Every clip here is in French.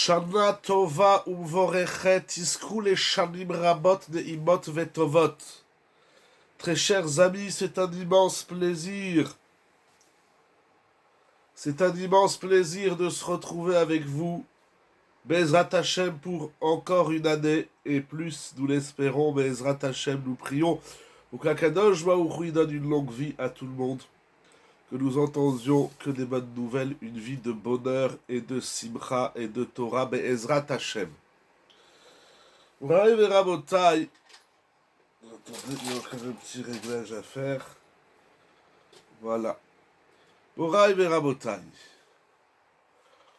Shana tova uvorechet tiskrou les shanim rabot neimot vetovot. Très chers amis, c'est un immense plaisir. C'est un immense plaisir de se retrouver avec vous. Bezrat Hashem pour encore une année et plus, nous l'espérons. Bezrat Hashem, nous prions pour qu'Akadosh Baruch Hu donne une longue vie à tout le monde. Que nous entendions que des bonnes nouvelles, une vie de bonheur et de simcha et de Torah, Be'ezrat Hashem. Moraï Verabotai, attendez, il y a encore un petit réglage à faire. Voilà. Moraï Verabotai.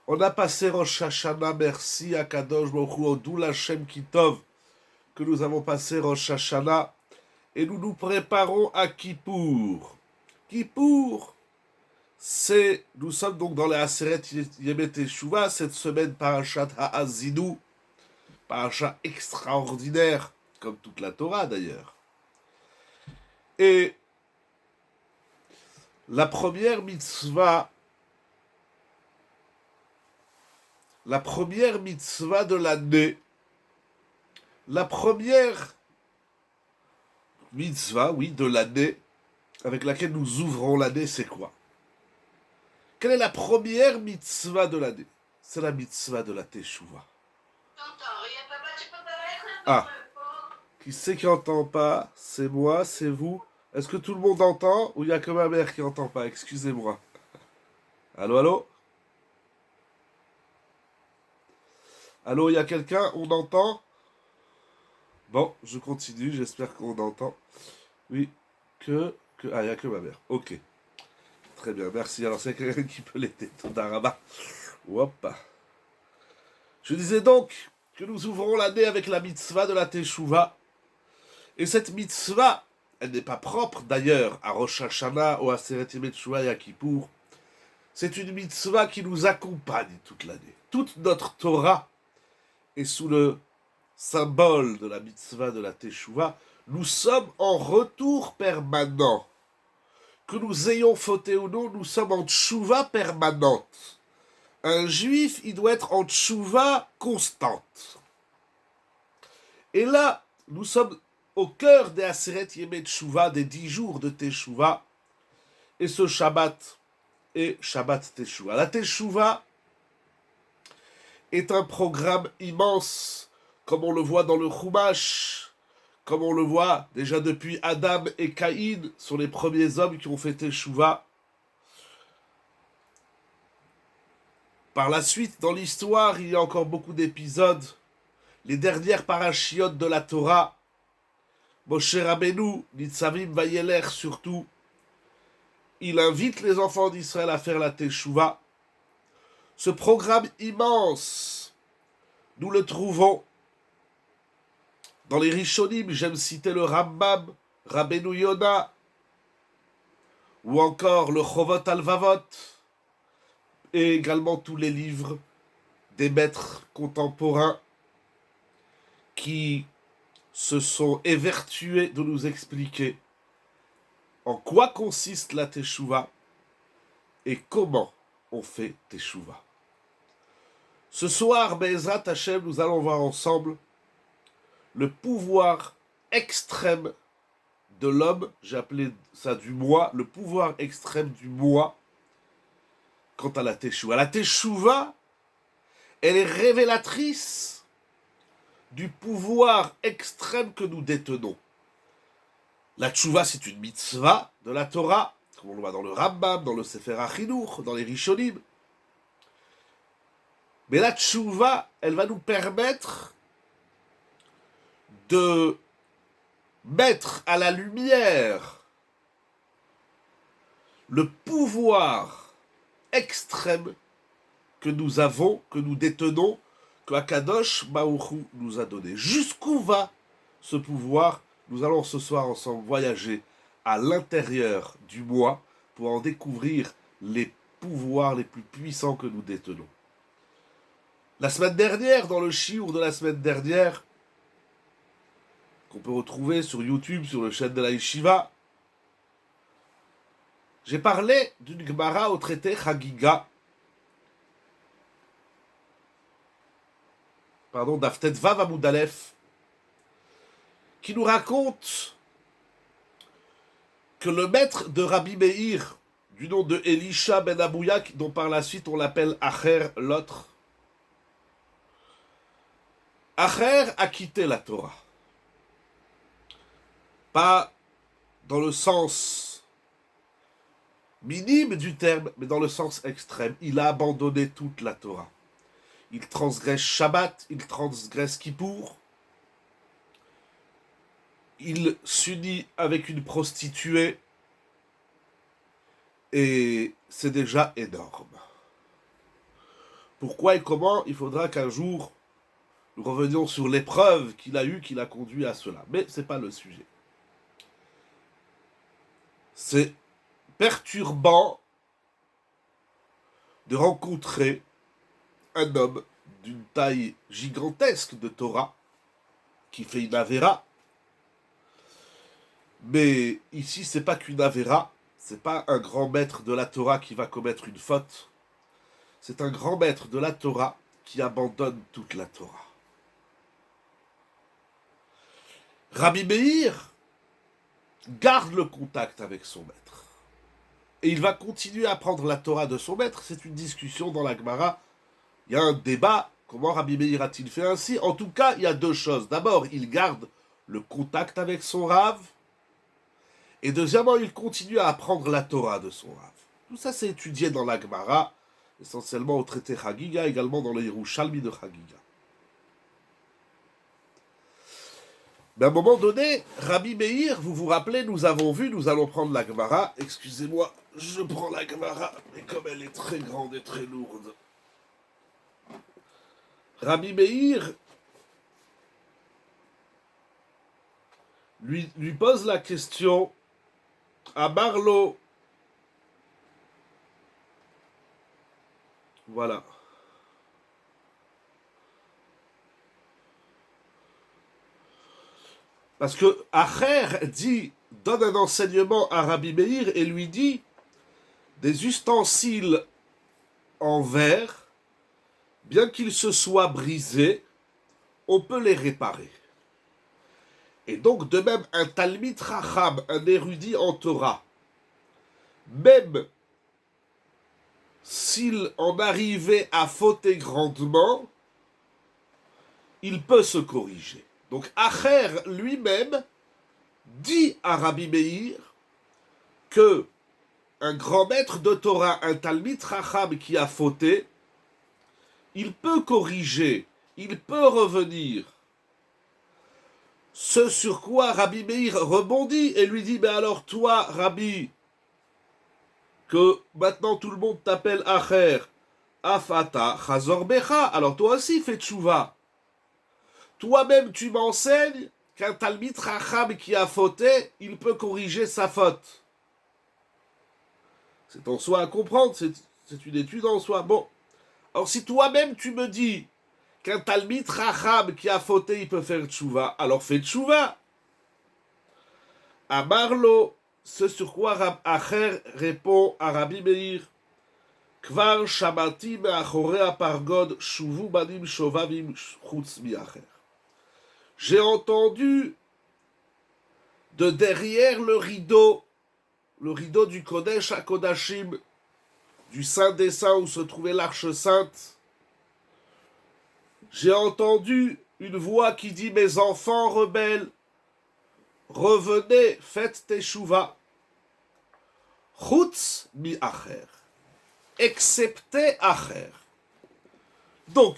On a passé Rosh Hashanah, merci à Kadosh Baruch Hu, Odul Hashem Kitov, que nous avons passé Rosh Hashanah, et nous nous préparons à Kippour. Kippour, nous sommes donc dans les Aseret Yemet Teshuvah, cette semaine Parashat Ha'azinu, parashat extraordinaire, comme toute la Torah d'ailleurs. Et la première mitzvah de l'année, la première mitzvah, oui, de l'année, avec laquelle nous ouvrons l'année, c'est quoi? Quelle est la première mitzvah de l'année? C'est la mitzvah de la Teshuvah. Ah, qui c'est qui entend pas? C'est moi, c'est vous. Est-ce que tout le monde entend ou il n'y a que ma mère qui entend pas? Excusez-moi. Allô, allô? Allô, il y a quelqu'un? On entend? Bon, je continue, j'espère qu'on entend. Oui, ah, il n'y a que ma mère. Ok. Très bien, merci. Alors, c'est quelqu'un qui peut l'aider. Todaraba. Hop. Je disais donc que nous ouvrons l'année avec la mitzvah de la Teshuvah. Et cette mitzvah, elle n'est pas propre d'ailleurs à Rosh Hashanah, ou à Aseret Yemet Teshuvah et à Kippour. C'est une mitzvah qui nous accompagne toute l'année. Toute notre Torah est sous le symbole de la mitzvah de la Teshuvah. Nous sommes en retour permanent. Que nous ayons fauté ou non, nous sommes en tchouva permanente. Un juif, il doit être en tchouva constante. Et là, nous sommes au cœur des Aseret Yemet Teshuvah, des 10 jours de Teshuvah. Et ce Shabbat est Shabbat Teshuvah. La Teshuvah est un programme immense, comme on le voit dans le Chumash, comme on le voit déjà depuis Adam et Caïn, sont les premiers hommes qui ont fait Teshuvah. Par la suite, dans l'histoire, il y a encore beaucoup d'épisodes. Les dernières parachiotes de la Torah, Moshe Rabbeinu, Nitzavim Vayeler surtout, il invite les enfants d'Israël à faire la Teshuvah. Ce programme immense, nous le trouvons dans les Rishonim. J'aime citer le Rambam, Rabbeinu Yonah, ou encore le Chovot Alvavot, et également tous les livres des maîtres contemporains qui se sont évertués de nous expliquer en quoi consiste la Teshuvah et comment on fait Teshuvah. Ce soir, Be'ezrat Hashem, nous allons voir ensemble le pouvoir extrême de l'homme, j'ai appelé ça du moi, le pouvoir extrême du moi quant à la Teshuvah. La Teshuvah, elle est révélatrice du pouvoir extrême que nous détenons. La Teshuvah, c'est une mitzvah de la Torah, comme on le voit dans le Rambam, dans le Sefer HaChinuch, dans les Rishonim. Mais la Teshuvah, elle va nous permettre de mettre à la lumière le pouvoir extrême que nous avons, que nous détenons, que Akadosh Baruch Hu nous a donné. Jusqu'où va ce pouvoir? Nous allons ce soir ensemble voyager à l'intérieur du moi pour en découvrir les pouvoirs les plus puissants que nous détenons. La semaine dernière, dans le shiur de la semaine dernière, qu'on peut retrouver sur YouTube, sur le chaîne de la Yeshiva, j'ai parlé d'une Gemara au traité Chagiga, d'Aftet Vav Amoud Aleph, qui nous raconte que le maître de Rabbi Meir, du nom de Elisha ben Abouya, dont par la suite on l'appelle Acher, l'autre, Acher a quitté la Torah. Pas dans le sens minime du terme, mais dans le sens extrême. Il a abandonné toute la Torah. Il transgresse Shabbat, il transgresse Kippour, il s'unit avec une prostituée, et c'est déjà énorme. Pourquoi et comment? Il faudra qu'un jour nous revenions sur l'épreuve qu'il a eue, qui l'a conduit à cela. Mais ce n'est pas le sujet. C'est perturbant de rencontrer un homme d'une taille gigantesque de Torah qui fait une avéra. Mais ici, c'est pas qu'une avéra, c'est pas un grand maître de la Torah qui va commettre une faute. C'est un grand maître de la Torah qui abandonne toute la Torah. Rabbi Meir garde le contact avec son maître. Et il va continuer à prendre la Torah de son maître. C'est une discussion dans la Gemara. Il y a un débat. Comment Rabbi Meir a-t-il fait ainsi? En tout cas, il y a deux choses. D'abord, il garde le contact avec son Rav. Et deuxièmement, il continue à apprendre la Torah de son Rav. Tout ça, c'est étudié dans la Gemara, essentiellement au traité Chagiga, également dans le Yerushalmi de Chagiga. Mais à un moment donné, Rabbi Meir, vous vous rappelez, nous avons vu, nous allons prendre la Gemara. Excusez-moi, je prends la Gemara, mais comme elle est très grande et très lourde. Rabbi Meir lui pose la question à Marlo. Voilà. Parce que Acher donne un enseignement à Rabbi Meir et lui dit des ustensiles en verre, bien qu'ils se soient brisés, on peut les réparer. Et donc, de même, un Talmid Chacham, un érudit en Torah, même s'il en arrivait à fauter grandement, il peut se corriger. Donc, Acher lui-même dit à Rabbi Meir que un grand maître de Torah, un Talmid Chacham qui a fauté, il peut corriger, il peut revenir. Ce sur quoi Rabbi Meir rebondit et lui dit, mais alors toi, Rabbi, que maintenant tout le monde t'appelle Acher, Afata, Chazor Becha, alors toi aussi fais tchouva. Toi-même tu m'enseignes qu'un Talmid Chacham qui a fauté, il peut corriger sa faute. C'est en soi à comprendre, c'est une étude en soi. Bon, alors si toi-même tu me dis qu'un Talmid Chacham qui a fauté, il peut faire tchouva, alors fais tchouva. Amarlo, ce sur quoi Acher répond à Rabbi Meir, Kvar shamati me'achorei apargod shuvu banim shovavim chutz mi'acher. J'ai entendu de derrière le rideau du Kodesh HaKodashim, du Saint des Saints où se trouvait l'Arche Sainte, j'ai entendu une voix qui dit, mes enfants rebelles, revenez, faites teshuva. Chutz mi acher. Excepté acher. Donc,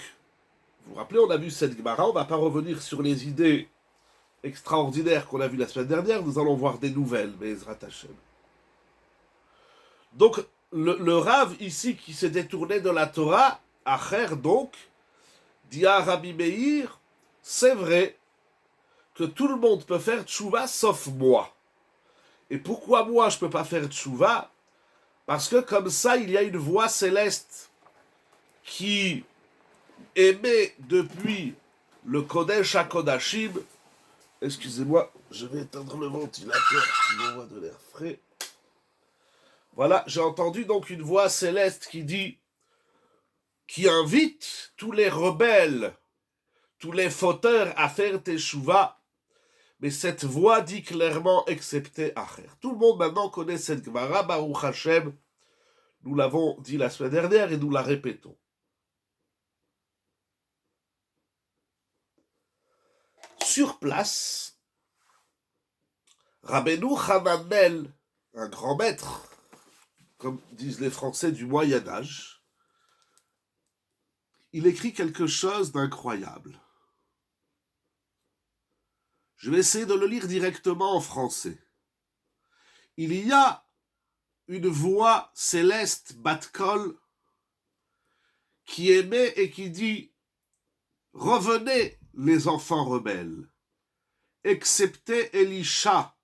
vous vous rappelez, on a vu cette Gemara, on ne va pas revenir sur les idées extraordinaires qu'on a vues la semaine dernière, nous allons voir des nouvelles, Be'ezrat Hashem. Donc, le Rav ici qui s'est détourné de la Torah, Acher donc, dit à Rabbi Meir, c'est vrai que tout le monde peut faire tchouva sauf moi. Et pourquoi moi je ne peux pas faire tchouva? Parce que comme ça, il y a une voix céleste qui émet depuis le Kodesh HaKodashim. Excusez-moi, je vais éteindre le ventilateur qui m'envoie de l'air frais. Voilà, j'ai entendu donc une voix céleste qui dit, qui invite tous les rebelles, tous les fauteurs à faire teshuva, mais cette voix dit clairement excepté Acher. Tout le monde maintenant connaît cette Gemara, Baruch Hashem. Nous l'avons dit la semaine dernière et nous la répétons. Sur place, Rabbeinu Hananel, un grand maître, comme disent les Français du Moyen Âge, il écrit quelque chose d'incroyable. Je vais essayer de le lire directement en français. Il y a une voix céleste, Bat-Kol, qui émet et qui dit « Revenez, les enfants rebelles, excepté Elisha. »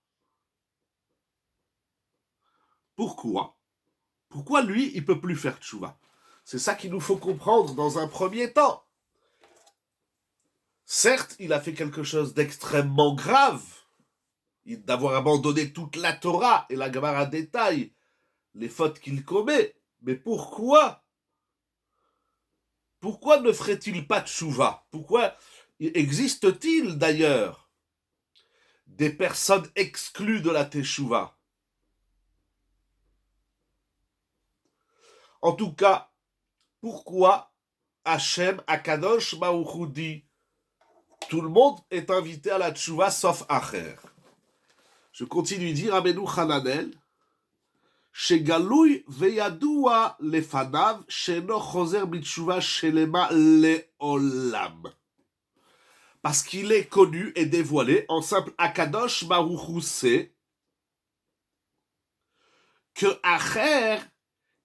Pourquoi ? Pourquoi lui, il ne peut plus faire tchouva ? C'est ça qu'il nous faut comprendre dans un premier temps. Certes, il a fait quelque chose d'extrêmement grave, d'avoir abandonné toute la Torah, et la Gemara détaille les fautes qu'il commet. Mais pourquoi ? Pourquoi ne ferait-il pas tchouva ? Pourquoi existe-t-il d'ailleurs des personnes exclues de la teshuva ? En tout cas, pourquoi Hachem Akadosh Baruch Hu dit tout le monde est invité à la tchouva sauf Acher. Je continue dire Rabbeinu Hananel Shegaloui veyadua lefanav sheno choser b'tchouva shelema leolam. Parce qu'il est connu et dévoilé en simple Akadosh Baruch Hu sait que Acher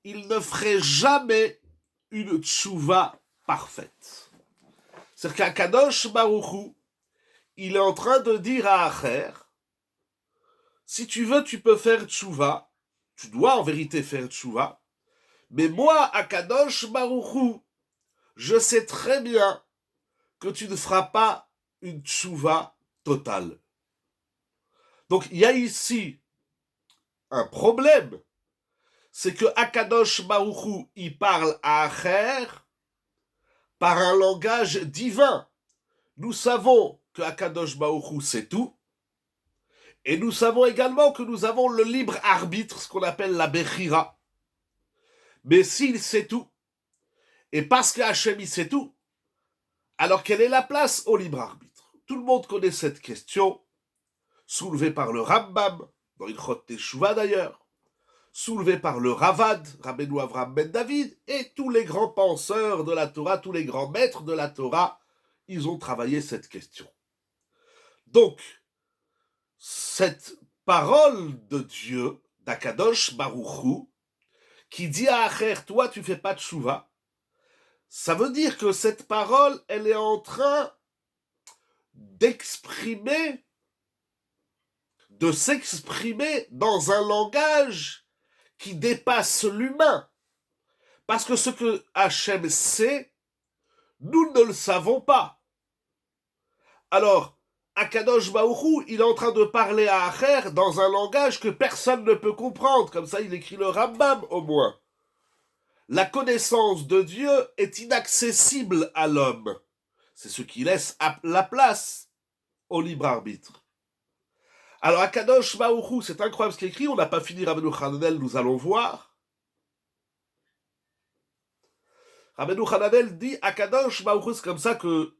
il ne ferait jamais une tchouva parfaite. C'est-à-dire qu'Akadosh Baruch Hu, il est en train de dire à Acher, si tu veux, tu peux faire tchouva, tu dois en vérité faire tchouva, mais moi, Akadosh Baruch Hu, je sais très bien que tu ne feras pas une tchouva totale. Donc il y a ici un problème, c'est que Akadosh Baruch Hu, il parle à Acher par un langage divin. Nous savons que Akadosh Baruch Hu sait tout, et nous savons également que nous avons le libre arbitre, ce qu'on appelle la Bechira. Mais s'il sait tout, et parce qu'Hachem il sait tout, alors quelle est la place au libre arbitre ? Tout le monde connaît cette question, soulevée par le Rambam, dans Ilchot Teshuvah d'ailleurs, soulevée par le Ravad, Rabbeinu Avraham ben David, et tous les grands penseurs de la Torah, tous les grands maîtres de la Torah, ils ont travaillé cette question. Donc, cette parole de Dieu, d'Akadosh Baruch Hu, qui dit à Acher, toi tu fais pas de tchouva, ça veut dire que cette parole, elle est en train d'exprimer, de s'exprimer dans un langage qui dépasse l'humain. Parce que ce que Hachem sait, nous ne le savons pas. Alors, Akadosh Baruch Hu, il est en train de parler à Acher dans un langage que personne ne peut comprendre. Comme ça, il écrit le Rambam au moins. La connaissance de Dieu est inaccessible à l'homme. C'est ce qui laisse la place au libre arbitre. Alors, Akadosh Baruch Hu, c'est incroyable ce qu'il écrit. On n'a pas fini Rabbeinu Hananel, nous allons voir. Rabbeinu Hananel dit Akadosh Baruch Hu, c'est comme ça que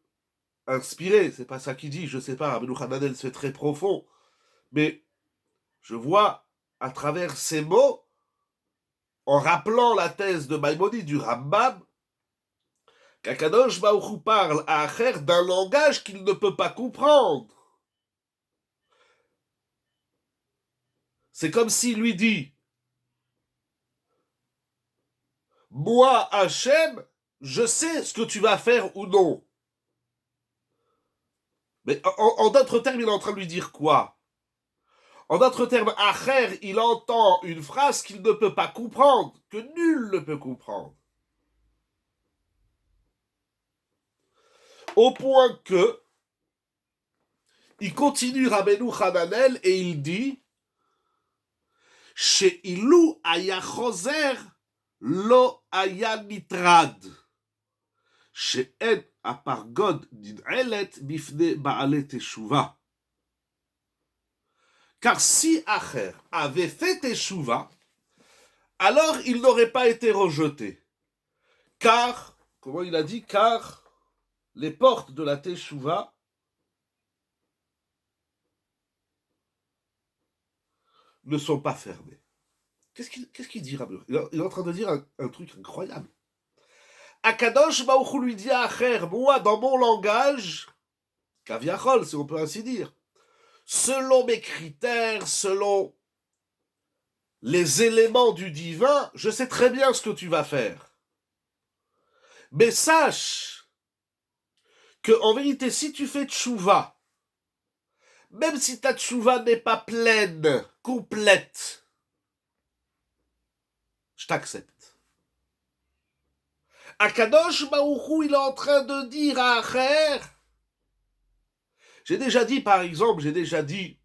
inspiré, c'est pas ça qu'il dit, je sais pas, Rabbeinu Hananel c'est très profond, mais je vois à travers ces mots, en rappelant la thèse de Maïmonide du Rambam, qu'Akadosh Baruch Hu parle à Acher d'un langage qu'il ne peut pas comprendre. C'est comme s'il lui dit moi, Hachem, je sais ce que tu vas faire ou non. Mais en d'autres termes, il est en train de lui dire quoi ? En d'autres termes, Acher, il entend une phrase qu'il ne peut pas comprendre, que nul ne peut comprendre. Au point que, il continue Rabbeinu Hananel et il dit She'ilu aya choser lo aya nitrad. שאין הפרגוד ננעלת בפני בעלי תשובה. Car si Acher avait fait teshuva, alors il n'aurait pas été rejeté. Car, comment il a dit, car les portes de la teshuva ne sont pas fermées. Qu'est-ce qu'il dit, Rabbi? Il est en train de dire un truc incroyable. Akadosh Baruch Hu lui dit à Acher, moi, dans mon langage, Kaviachol, si on peut ainsi dire, selon mes critères, selon les éléments du divin, je sais très bien ce que tu vas faire. Mais sache que, en vérité, si tu fais tchouva, même si ta tchouva n'est pas pleine, complète, je t'accepte. Akadosh Baruch Hu, il est en train de dire à Acher, j'ai déjà dit,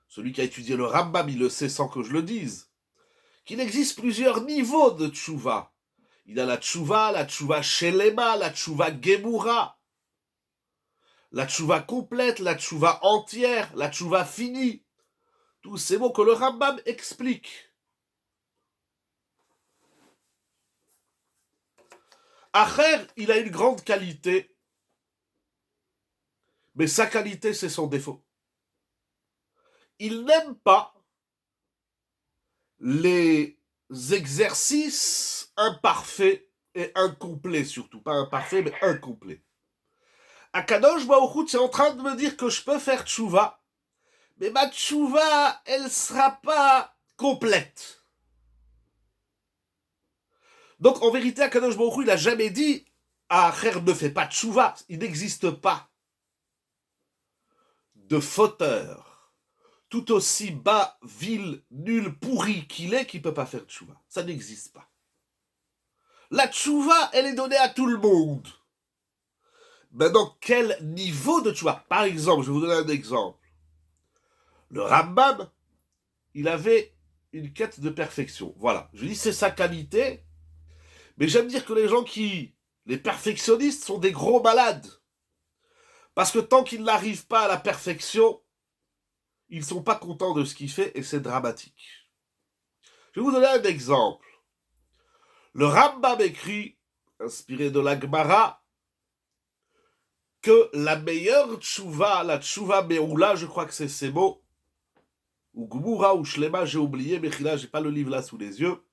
celui qui a étudié le Rambam, il le sait sans que je le dise, qu'il existe plusieurs niveaux de tchouva. Il y a la tchouva shelema, la tchouva gemura, la tchouva complète, la tchouva entière, la tchouva finie. Tous ces mots que le Rambam explique. Acher, il a une grande qualité, mais sa qualité, c'est son défaut. Il n'aime pas les exercices imparfaits et incomplets, surtout. Pas imparfaits, mais incomplets. Akadosh Baruch Hu, tu es en train de me dire que je peux faire tchouva, mais ma tchouva, elle ne sera pas complète. Donc, en vérité, Akadosh Baruch Hu, il n'a jamais dit à Acher ne fais pas tchouva. Il n'existe pas de fauteur tout aussi bas, vil, nul, pourri qu'il est, qui ne peut pas faire tchouva. Ça n'existe pas. La tchouva, elle est donnée à tout le monde. Mais dans quel niveau de tchouva? Par exemple, je vais vous donner un exemple. Le Rambam, il avait une quête de perfection. Voilà, je dis c'est sa qualité, mais j'aime dire que les perfectionnistes sont des gros malades. Parce que tant qu'ils n'arrivent pas à la perfection, ils ne sont pas contents de ce qu'il fait et c'est dramatique. Je vais vous donner un exemple. Le Rambam écrit, inspiré de la Gemara, que la meilleure tchouva, la tchouva meoula, je crois que c'est ces mots, ou gmura ou shlema, j'ai oublié, Mechila, j'ai pas le livre là sous les yeux,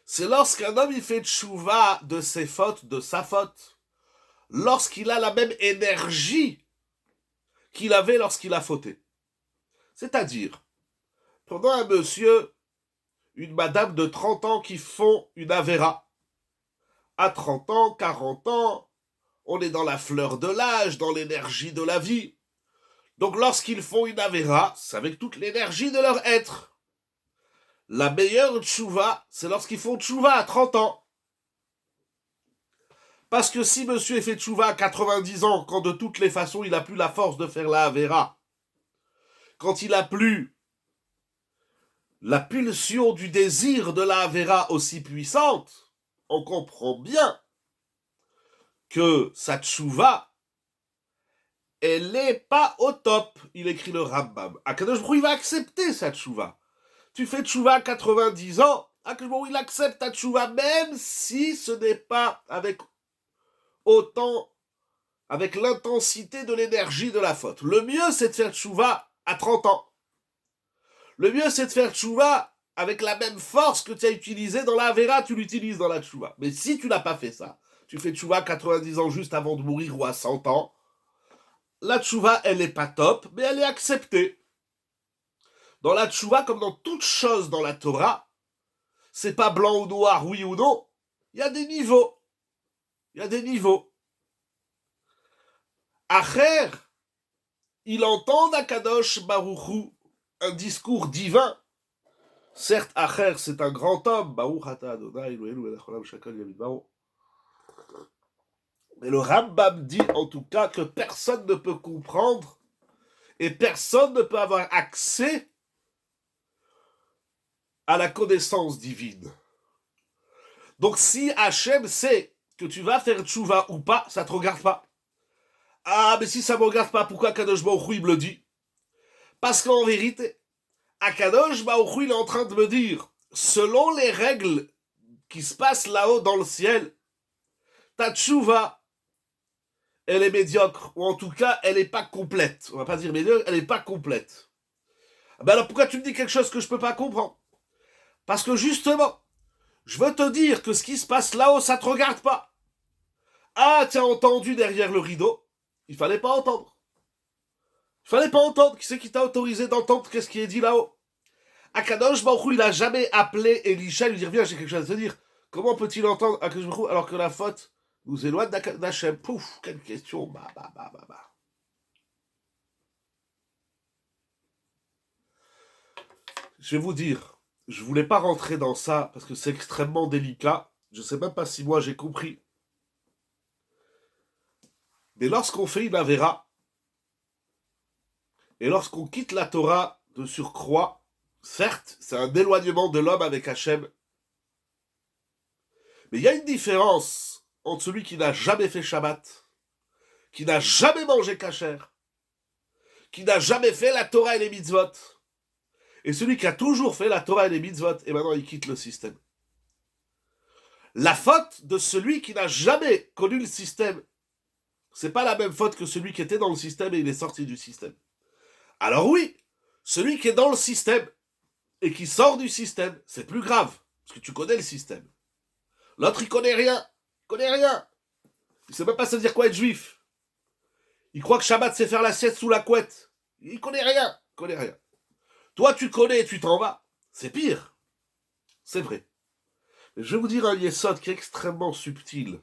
c'est lorsqu'un homme il fait tchouva de ses fautes, de sa faute, lorsqu'il a la même énergie qu'il avait lorsqu'il a fauté. C'est-à-dire, prenons un monsieur, une madame de 30 ans qui font une avéra. À 30 ans, 40 ans, on est dans la fleur de l'âge, dans l'énergie de la vie. Donc lorsqu'ils font une avéra, c'est avec toute l'énergie de leur être. La meilleure tchouva, c'est lorsqu'ils font tchouva à 30 ans. Parce que si monsieur fait tchouva à 90 ans, quand de toutes les façons il n'a plus la force de faire la avéra, quand il n'a plus la pulsion du désir de la avéra aussi puissante, on comprend bien que sa tchouva, elle n'est pas au top, il écrit le Rambam. Akadosh Baruch Hu, il va accepter sa tchouva. Tu fais tchouva à 90 ans, Akadosh Baruch Hu, il accepte ta tchouva, même si ce n'est pas avec l'intensité de l'énergie de la faute. Le mieux, c'est de faire tchouva à 30 ans. Le mieux, c'est de faire tchouva avec la même force que tu as utilisée dans la Avera, tu l'utilises dans la tchouva. Mais si tu n'as pas fait ça, tu fais tchouva à 90 ans juste avant de mourir ou à 100 ans, la tchouva, elle n'est pas top, mais elle est acceptée. Dans la tchouva, comme dans toute chose dans la Torah, c'est pas blanc ou noir, oui ou non, il y a des niveaux. Il y a des niveaux. Acher, il entend d'Akadosh Baruch Hu un discours divin. Certes, Acher, c'est un grand homme. Baruch ata Adonai Eloheinu melech haolam shakol yamid baro. Mais le Rambam dit en tout cas que personne ne peut comprendre et personne ne peut avoir accès à la connaissance divine. Donc si Hachem sait que tu vas faire tchouva ou pas, ça te regarde pas. Ah, mais si ça me regarde pas, pourquoi Kadosh Baruch Hu, il me le dit? Parce qu'en vérité, Akadosh Baruch Hu, il est en train de me dire, selon les règles qui se passent là-haut dans le ciel, ta tchouva, elle est médiocre, ou en tout cas, elle n'est pas complète. On va pas dire médiocre, elle n'est pas complète. Ben alors pourquoi tu me dis quelque chose que je peux pas comprendre? Parce que justement, je veux te dire que ce qui se passe là-haut, ça te regarde pas. Ah, tu as entendu derrière le rideau, il fallait pas entendre. Il fallait pas entendre. Qui c'est qui t'a autorisé d'entendre qu'est-ce qui est dit là-haut? Akadosh Baruch Hu, il a jamais appelé Elisha et lui dire viens, j'ai quelque chose à te dire. Comment peut-il entendre Akadosh Baruch Hu alors que la faute nous éloigne d'Hachem? Pouf, quelle question. Bah. Je vais vous dire, je voulais pas rentrer dans ça parce que c'est extrêmement délicat. Je sais même pas si moi j'ai compris. Mais lorsqu'on fait une avéra, et lorsqu'on quitte la Torah de surcroît, certes, c'est un éloignement de l'homme avec Hachem. Mais il y a une différence entre celui qui n'a jamais fait Shabbat, qui n'a jamais mangé kasher, qui n'a jamais fait la Torah et les mitzvot, et celui qui a toujours fait la Torah et les mitzvot, et maintenant il quitte le système. La faute de celui qui n'a jamais connu le système, c'est pas la même faute que celui qui était dans le système et il est sorti du système. Alors oui, celui qui est dans le système et qui sort du système, c'est plus grave, parce que tu connais le système. L'autre, il connaît rien. Il connaît rien. Il sait même pas se dire quoi être juif. Il croit que Shabbat, c'est faire la sieste sous la couette. Il connaît rien. Il connaît rien. Toi, tu connais et tu t'en vas. C'est pire. C'est vrai. Mais je vais vous dire un yesod qui est extrêmement subtil.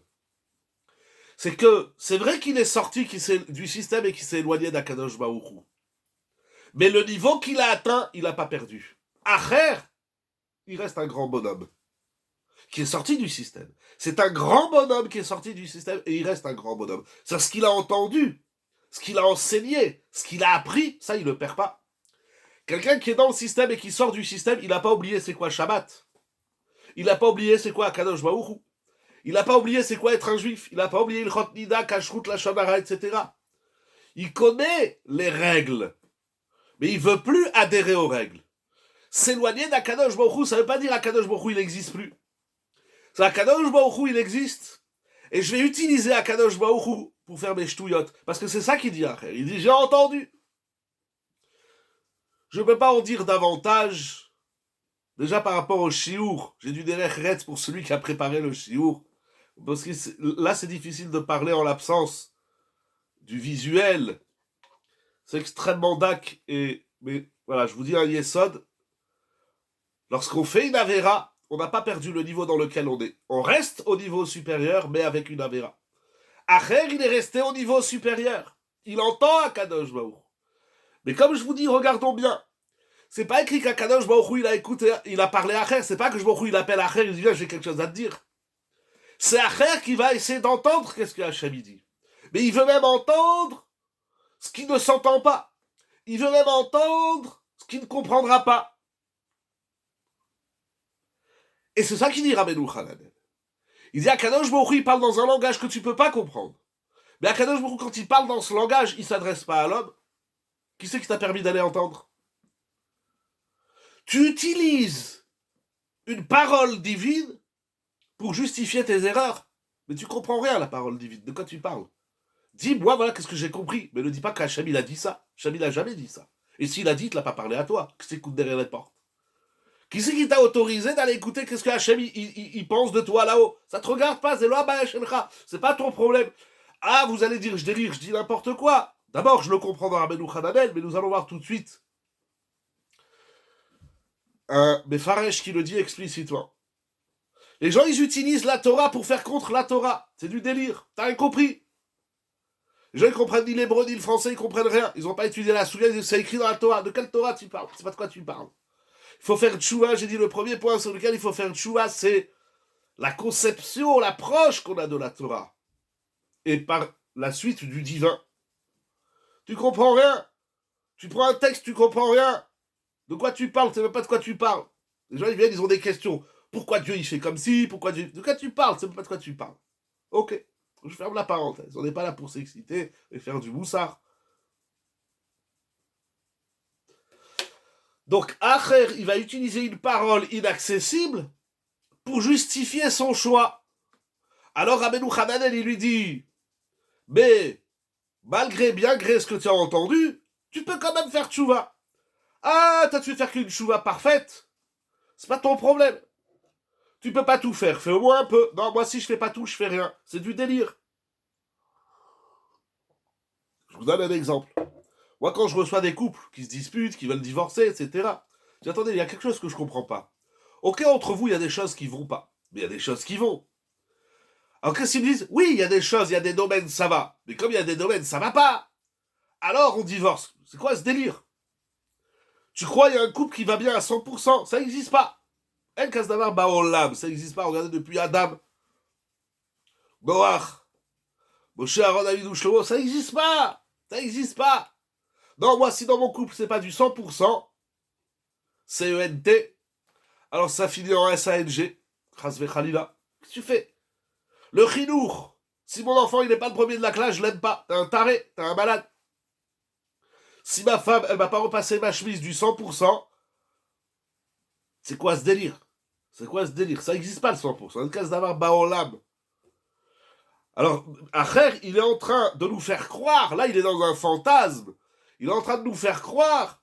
C'est que c'est vrai qu'il est sorti du système et qu'il s'est éloigné d'Akadosh Baruch Hu. Mais le niveau qu'il a atteint, il n'a pas perdu. Acher, il reste un grand bonhomme qui est sorti du système. C'est un grand bonhomme qui est sorti du système et il reste un grand bonhomme. C'est ce qu'il a entendu, ce qu'il a enseigné, ce qu'il a appris, ça il ne le perd pas. Quelqu'un qui est dans le système et qui sort du système, il n'a pas oublié c'est quoi Shabbat. Il n'a pas oublié c'est quoi Akadosh Baruch Hu. Il n'a pas oublié c'est quoi être un juif. Il n'a pas oublié le Chot Nida, Kashrut, la Shonara, etc. Il connaît les règles, mais il ne veut plus adhérer aux règles. S'éloigner d'Akadosh Baruch Hu, ça ne veut pas dire Akadosh Baruch Hu, il n'existe plus. C'est Akadosh Baruch Hu, il existe. Et je vais utiliser Akadosh Baruch Hu pour faire mes ch'touillottes. Parce que c'est ça qu'il dit après. Il dit, j'ai entendu. Je ne peux pas en dire davantage. Déjà par rapport au chiour, j'ai dû derrière Retz pour celui qui a préparé le chiour. Parce que là, c'est difficile de parler en l'absence du visuel. C'est extrêmement dac. Mais voilà, je vous dis un yesod. Lorsqu'on fait une avéra, on n'a pas perdu le niveau dans lequel on est. On reste au niveau supérieur, mais avec une avéra. Acher, il est resté au niveau supérieur. Il entend Akadosh Baruch. Mais comme je vous dis, regardons bien. C'est pas écrit qu'Akadosh Baruch il a écouté, il a parlé à Acher. C'est pas que Baruch il appelle Acher, il dit viens, j'ai quelque chose à te dire. C'est Acher qui va essayer d'entendre qu'est-ce que Hachem dit. Mais il veut même entendre ce qui ne s'entend pas. Il veut même entendre ce qu'il ne comprendra pas. Et c'est ça qu'il dit Rabbeinu Hananel. Il dit Akadosh Baruch il parle dans un langage que tu ne peux pas comprendre. Mais Akadosh Baruch quand il parle dans ce langage, il ne s'adresse pas à l'homme. Qui c'est qui t'a permis d'aller entendre? Tu utilises une parole divine pour justifier tes erreurs. Mais tu comprends rien à la parole divine. De quoi tu parles? Dis-moi, voilà, qu'est-ce que j'ai compris. Mais ne dis pas qu'Hachem, il a dit ça. Hachem, il n'a jamais dit ça. Et s'il a dit, il ne l'a pas parlé à toi. Qui s'écoute derrière les portes? Qui c'est qui t'a autorisé d'aller écouter qu'est-ce que Hachem, il pense de toi là-haut? Ça te regarde pas, c'est pas ton problème. Ah, vous allez dire, je délire, je dis n'importe quoi. D'abord, je le comprends dans Rabbeinu Hananel, mais nous allons voir tout de suite un Mefaresh qui le dit explicitement. Les gens, ils utilisent la Torah pour faire contre la Torah. C'est du délire. T'as rien compris. Les gens, ils comprennent ni l'hébreu ni le français, ils comprennent rien. Ils n'ont pas étudié la Souga, c'est écrit dans la Torah. De quelle Torah tu parles? C'est pas de quoi tu parles. Il faut faire tchouva, j'ai dit le premier point sur lequel il faut faire tchouva, c'est la conception, l'approche qu'on a de la Torah. Et par la suite du divin. Tu comprends rien. Tu prends un texte, tu comprends rien. De quoi tu parles? Tu sais même pas de quoi tu parles. Les gens, ils viennent, ils ont des questions. Pourquoi Dieu, il fait comme ci? Pourquoi Dieu... De quoi tu parles? Tu sais même pas de quoi tu parles. Ok, je ferme la parenthèse. On n'est pas là pour s'exciter et faire du moussard. Donc, Acher, il va utiliser une parole inaccessible pour justifier son choix. Alors, Rabbeinu Hananel, il lui dit, mais, malgré bien gré ce que tu as entendu, tu peux quand même faire tchouva. Ah, toi, tu veux faire qu'une tchouva parfaite? C'est pas ton problème. Tu peux pas tout faire, fais au moins un peu. Non, moi, si je fais pas tout, je fais rien. C'est du délire. Je vous donne un exemple. Moi, quand je reçois des couples qui se disputent, qui veulent divorcer, etc., j'attendais, il y a quelque chose que je comprends pas. Ok, entre vous, il y a des choses qui vont pas, mais il y a des choses qui vont. Alors qu'est-ce qu'ils me disent? Oui, il y a des choses, il y a des domaines, ça va. Mais comme il y a des domaines, ça va pas. Alors on divorce. C'est quoi ce délire? Tu crois qu'il y a un couple qui va bien à 100%? Ça n'existe pas. El Kasdavar Baolam, ça n'existe pas. Regardez depuis Adam, Noach, Moshe, Aaron, Avidou, Shlomo, ça n'existe pas. Ça n'existe pas. Non, moi, si dans mon couple, c'est pas du 100%, CENT, alors ça finit en SANG, Chasve Khalila. Qu'est-ce que tu fais? Le chinour. Si mon enfant, il n'est pas le premier de la classe, je l'aime pas. T'es un taré, t'es un malade. Si ma femme, elle m'a pas repassé ma chemise du 100%, c'est quoi ce délire? C'est quoi ce délire? Ça n'existe pas le 100%. C'est le cas d'avoir Baolam. Alors, Acher, il est en train de nous faire croire, là il est dans un fantasme, il est en train de nous faire croire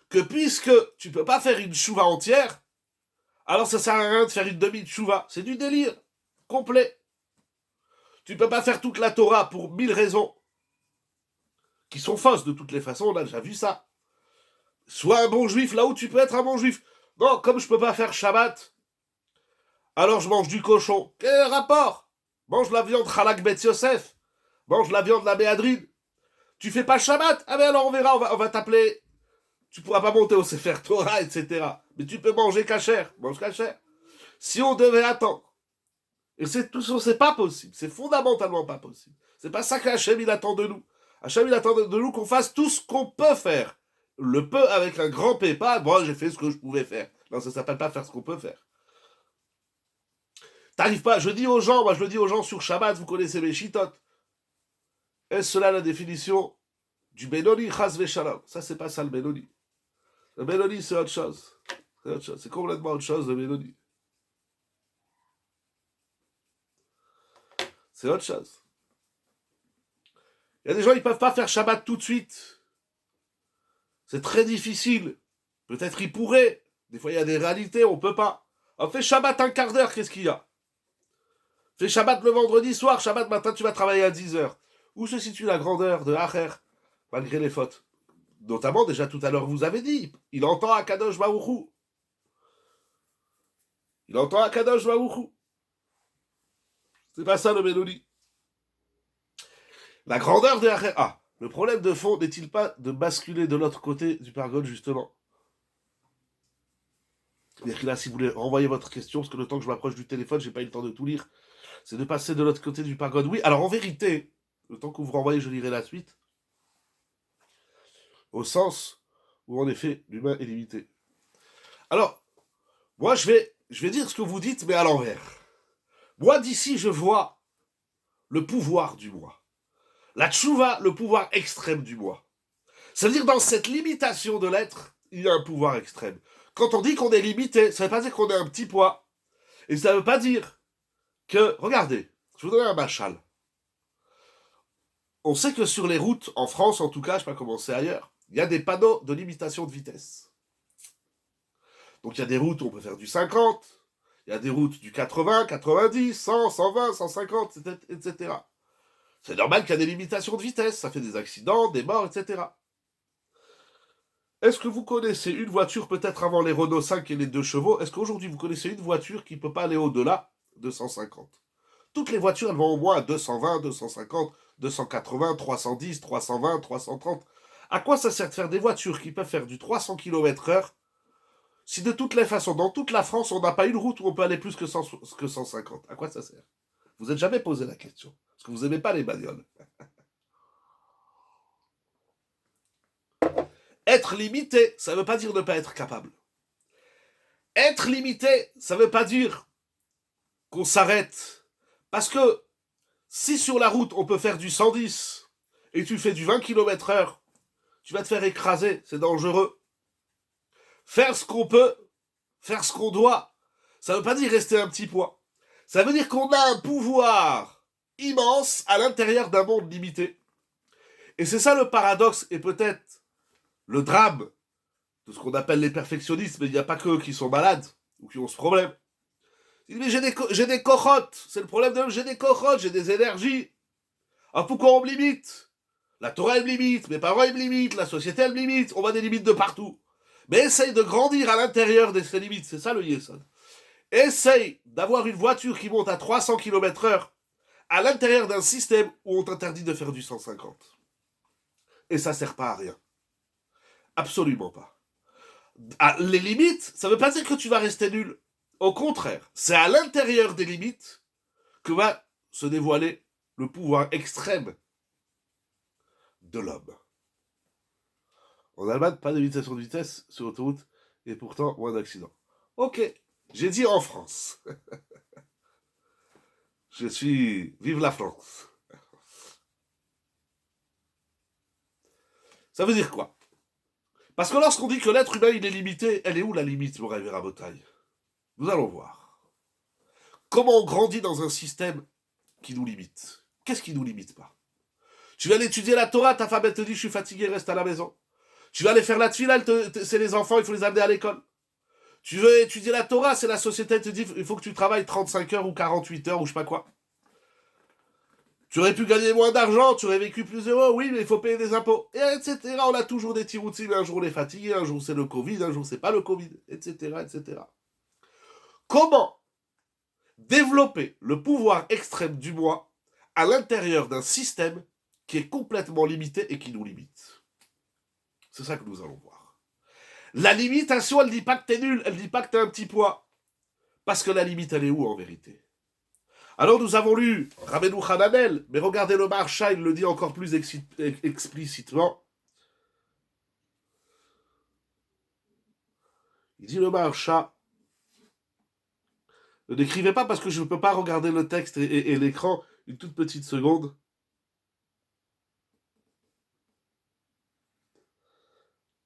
que puisque tu peux pas faire une chouva entière, alors ça sert à rien de faire une demi-chouva. C'est du délire complet. Tu peux pas faire toute la Torah pour 1000 raisons qui sont fausses de toutes les façons, on a déjà vu ça. Sois un bon juif là où tu peux être un bon juif. Non, comme je peux pas faire Shabbat, alors je mange du cochon. Quel rapport? Mange la viande Chalak Bet Yosef. Mange la viande la Béadrine. Tu fais pas Shabbat? Ah ben alors on verra, on va t'appeler. Tu pourras pas monter au Sefer Torah, etc. Mais tu peux manger kasher. Mange kasher. Si on devait attendre, et c'est tout ça, c'est pas possible. C'est fondamentalement pas possible. C'est pas ça qu'Hachem il attend de nous. Hachem il attend de nous qu'on fasse tout ce qu'on peut faire. Le peu avec un grand P, pas moi j'ai fait ce que je pouvais faire. Non, ça s'appelle pas faire ce qu'on peut faire. T'arrives pas, je dis aux gens, moi je le dis aux gens sur Shabbat, vous connaissez mes chitotes. Est-ce cela la définition du Benoni Chas Veshalom? Ça c'est pas ça le Benoni. Le Benoni c'est autre chose. C'est autre chose. C'est complètement autre chose le Benoni. C'est autre chose. Il y a des gens, ils peuvent pas faire Shabbat tout de suite. C'est très difficile. Peut-être ils pourraient. Des fois, il y a des réalités, on peut pas. Alors, fais Shabbat un quart d'heure, qu'est-ce qu'il y a? Fais Shabbat le vendredi soir, Shabbat matin, tu vas travailler à 10h. Où se situe la grandeur de Acher, malgré les fautes? Notamment, déjà tout à l'heure, vous avez dit, il entend Akadosh Baruchou. Il entend Akadosh Baruchou. C'est pas ça le mélodie. La grandeur de Acher. Ah, le problème de fond n'est-il pas de basculer de l'autre côté du Pargone, justement? C'est-à-dire que là, si vous voulez renvoyer votre question, parce que le temps que je m'approche du téléphone, j'ai pas eu le temps de tout lire, c'est de passer de l'autre côté du Pargone. Oui, alors en vérité, le temps que vous renvoyez, je lirai la suite, au sens où en effet, l'humain est limité. Alors, moi, je vais dire ce que vous dites, mais à l'envers. Moi, d'ici, je vois le pouvoir du moi. La tchouva, le pouvoir extrême du moi. Ça veut dire dans cette limitation de l'être, il y a un pouvoir extrême. Quand on dit qu'on est limité, ça ne veut pas dire qu'on est un petit poids. Et ça ne veut pas dire que... Regardez, je vous donne un machal. On sait que sur les routes, en France en tout cas, je ne sais pas comment c'est ailleurs, il y a des panneaux de limitation de vitesse. Donc il y a des routes où on peut faire du 50, il y a des routes du 80, 90, 100, 120, 150, etc. C'est normal qu'il y a des limitations de vitesse, ça fait des accidents, des morts, etc. Est-ce que vous connaissez une voiture, peut-être avant les Renault 5 et les 2 chevaux, est-ce qu'aujourd'hui vous connaissez une voiture qui ne peut pas aller au-delà de 150? Toutes les voitures, elles vont au moins à 220, 250, 280, 310, 320, 330. À quoi ça sert de faire des voitures qui peuvent faire du 300 km/h si de toutes les façons, dans toute la France, on n'a pas une route où on peut aller plus que 150? À quoi ça sert? Vous n'êtes jamais posé la question. Parce que vous n'aimez pas les bagnoles. Être limité, ça ne veut pas dire ne pas être capable. Être limité, ça ne veut pas dire qu'on s'arrête. Parce que Si sur la route on peut faire du 110 et tu fais du 20 km/h, tu vas te faire écraser, c'est dangereux. Faire ce qu'on peut, faire ce qu'on doit, ça ne veut pas dire rester un petit poids. Ça veut dire qu'on a un pouvoir immense à l'intérieur d'un monde limité. Et c'est ça le paradoxe et peut-être le drame de ce qu'on appelle les perfectionnistes, mais il n'y a pas que eux qui sont malades ou qui ont ce problème. Mais j'ai des cochottes, c'est le problème de j'ai des cochottes, j'ai des énergies. Ah, pourquoi on me limite? La Torah elle me limite, mes parents ils me limitent, la société elle me limite, on voit des limites de partout. Mais essaye de grandir à l'intérieur de ces limites, c'est ça le Yesod. Essaye d'avoir une voiture qui monte à 300 km/h à l'intérieur d'un système où on t'interdit de faire du 150. Et ça sert pas à rien. Absolument pas. Les limites, ça veut pas dire que tu vas rester nul. Au contraire, c'est à l'intérieur des limites que va se dévoiler le pouvoir extrême de l'homme. En Allemagne, pas de limitation de vitesse sur l'autoroute et pourtant moins d'accidents. Ok, j'ai dit en France. Je suis... Vive la France. Ça veut dire quoi? Parce que lorsqu'on dit que l'être humain il est limité, elle est où la limite, mon rêve à Botaille? Nous allons voir. Comment on grandit dans un système qui nous limite? Qu'est-ce qui nous limite pas? Tu vas aller étudier la Torah, ta femme elle te dit je suis fatigué, reste à la maison. Tu vas aller faire la tefila, c'est les enfants, il faut les amener à l'école. Tu veux étudier la Torah, c'est la société, elle te dit il faut que tu travailles 35 heures ou 48 heures ou je sais pas quoi. Tu aurais pu gagner moins d'argent, tu aurais vécu plus heureux, oui, mais il faut payer des impôts, et etc. On a toujours des tiroutines, un jour on est fatigué, un jour c'est le Covid, un jour c'est pas le Covid, etc., etc. Comment développer le pouvoir extrême du moi à l'intérieur d'un système qui est complètement limité et qui nous limite? C'est ça que nous allons voir. La limitation, elle ne dit pas que t'es nul, elle ne dit pas que t'es un petit poids. Parce que la limite, elle est où en vérité? Alors nous avons lu Rabbeinu Hananel, mais regardez le Maharsha, il le dit encore plus explicitement. Il dit le Maharsha, ne décrivez pas parce que je ne peux pas regarder le texte et l'écran une toute petite seconde.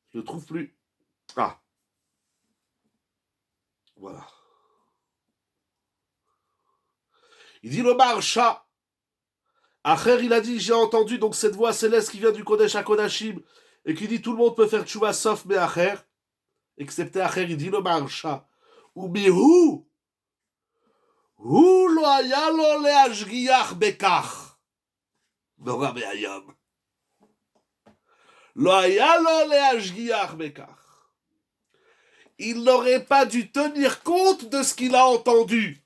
Je ne le trouve plus. Ah. Voilà. Il dit le Maharsha. Acher, il a dit, j'ai entendu donc cette voix céleste qui vient du Kodesh à Kodashim et qui dit tout le monde peut faire tchouva sauf mais Acher, excepté Acher, il dit le Maharsha. Ou bihu, hu lo haya lo leashgiach bekach. נורא מהיום. לא היה לו להשגיח בכך. Il n'aurait pas dû tenir compte de ce qu'il a entendu.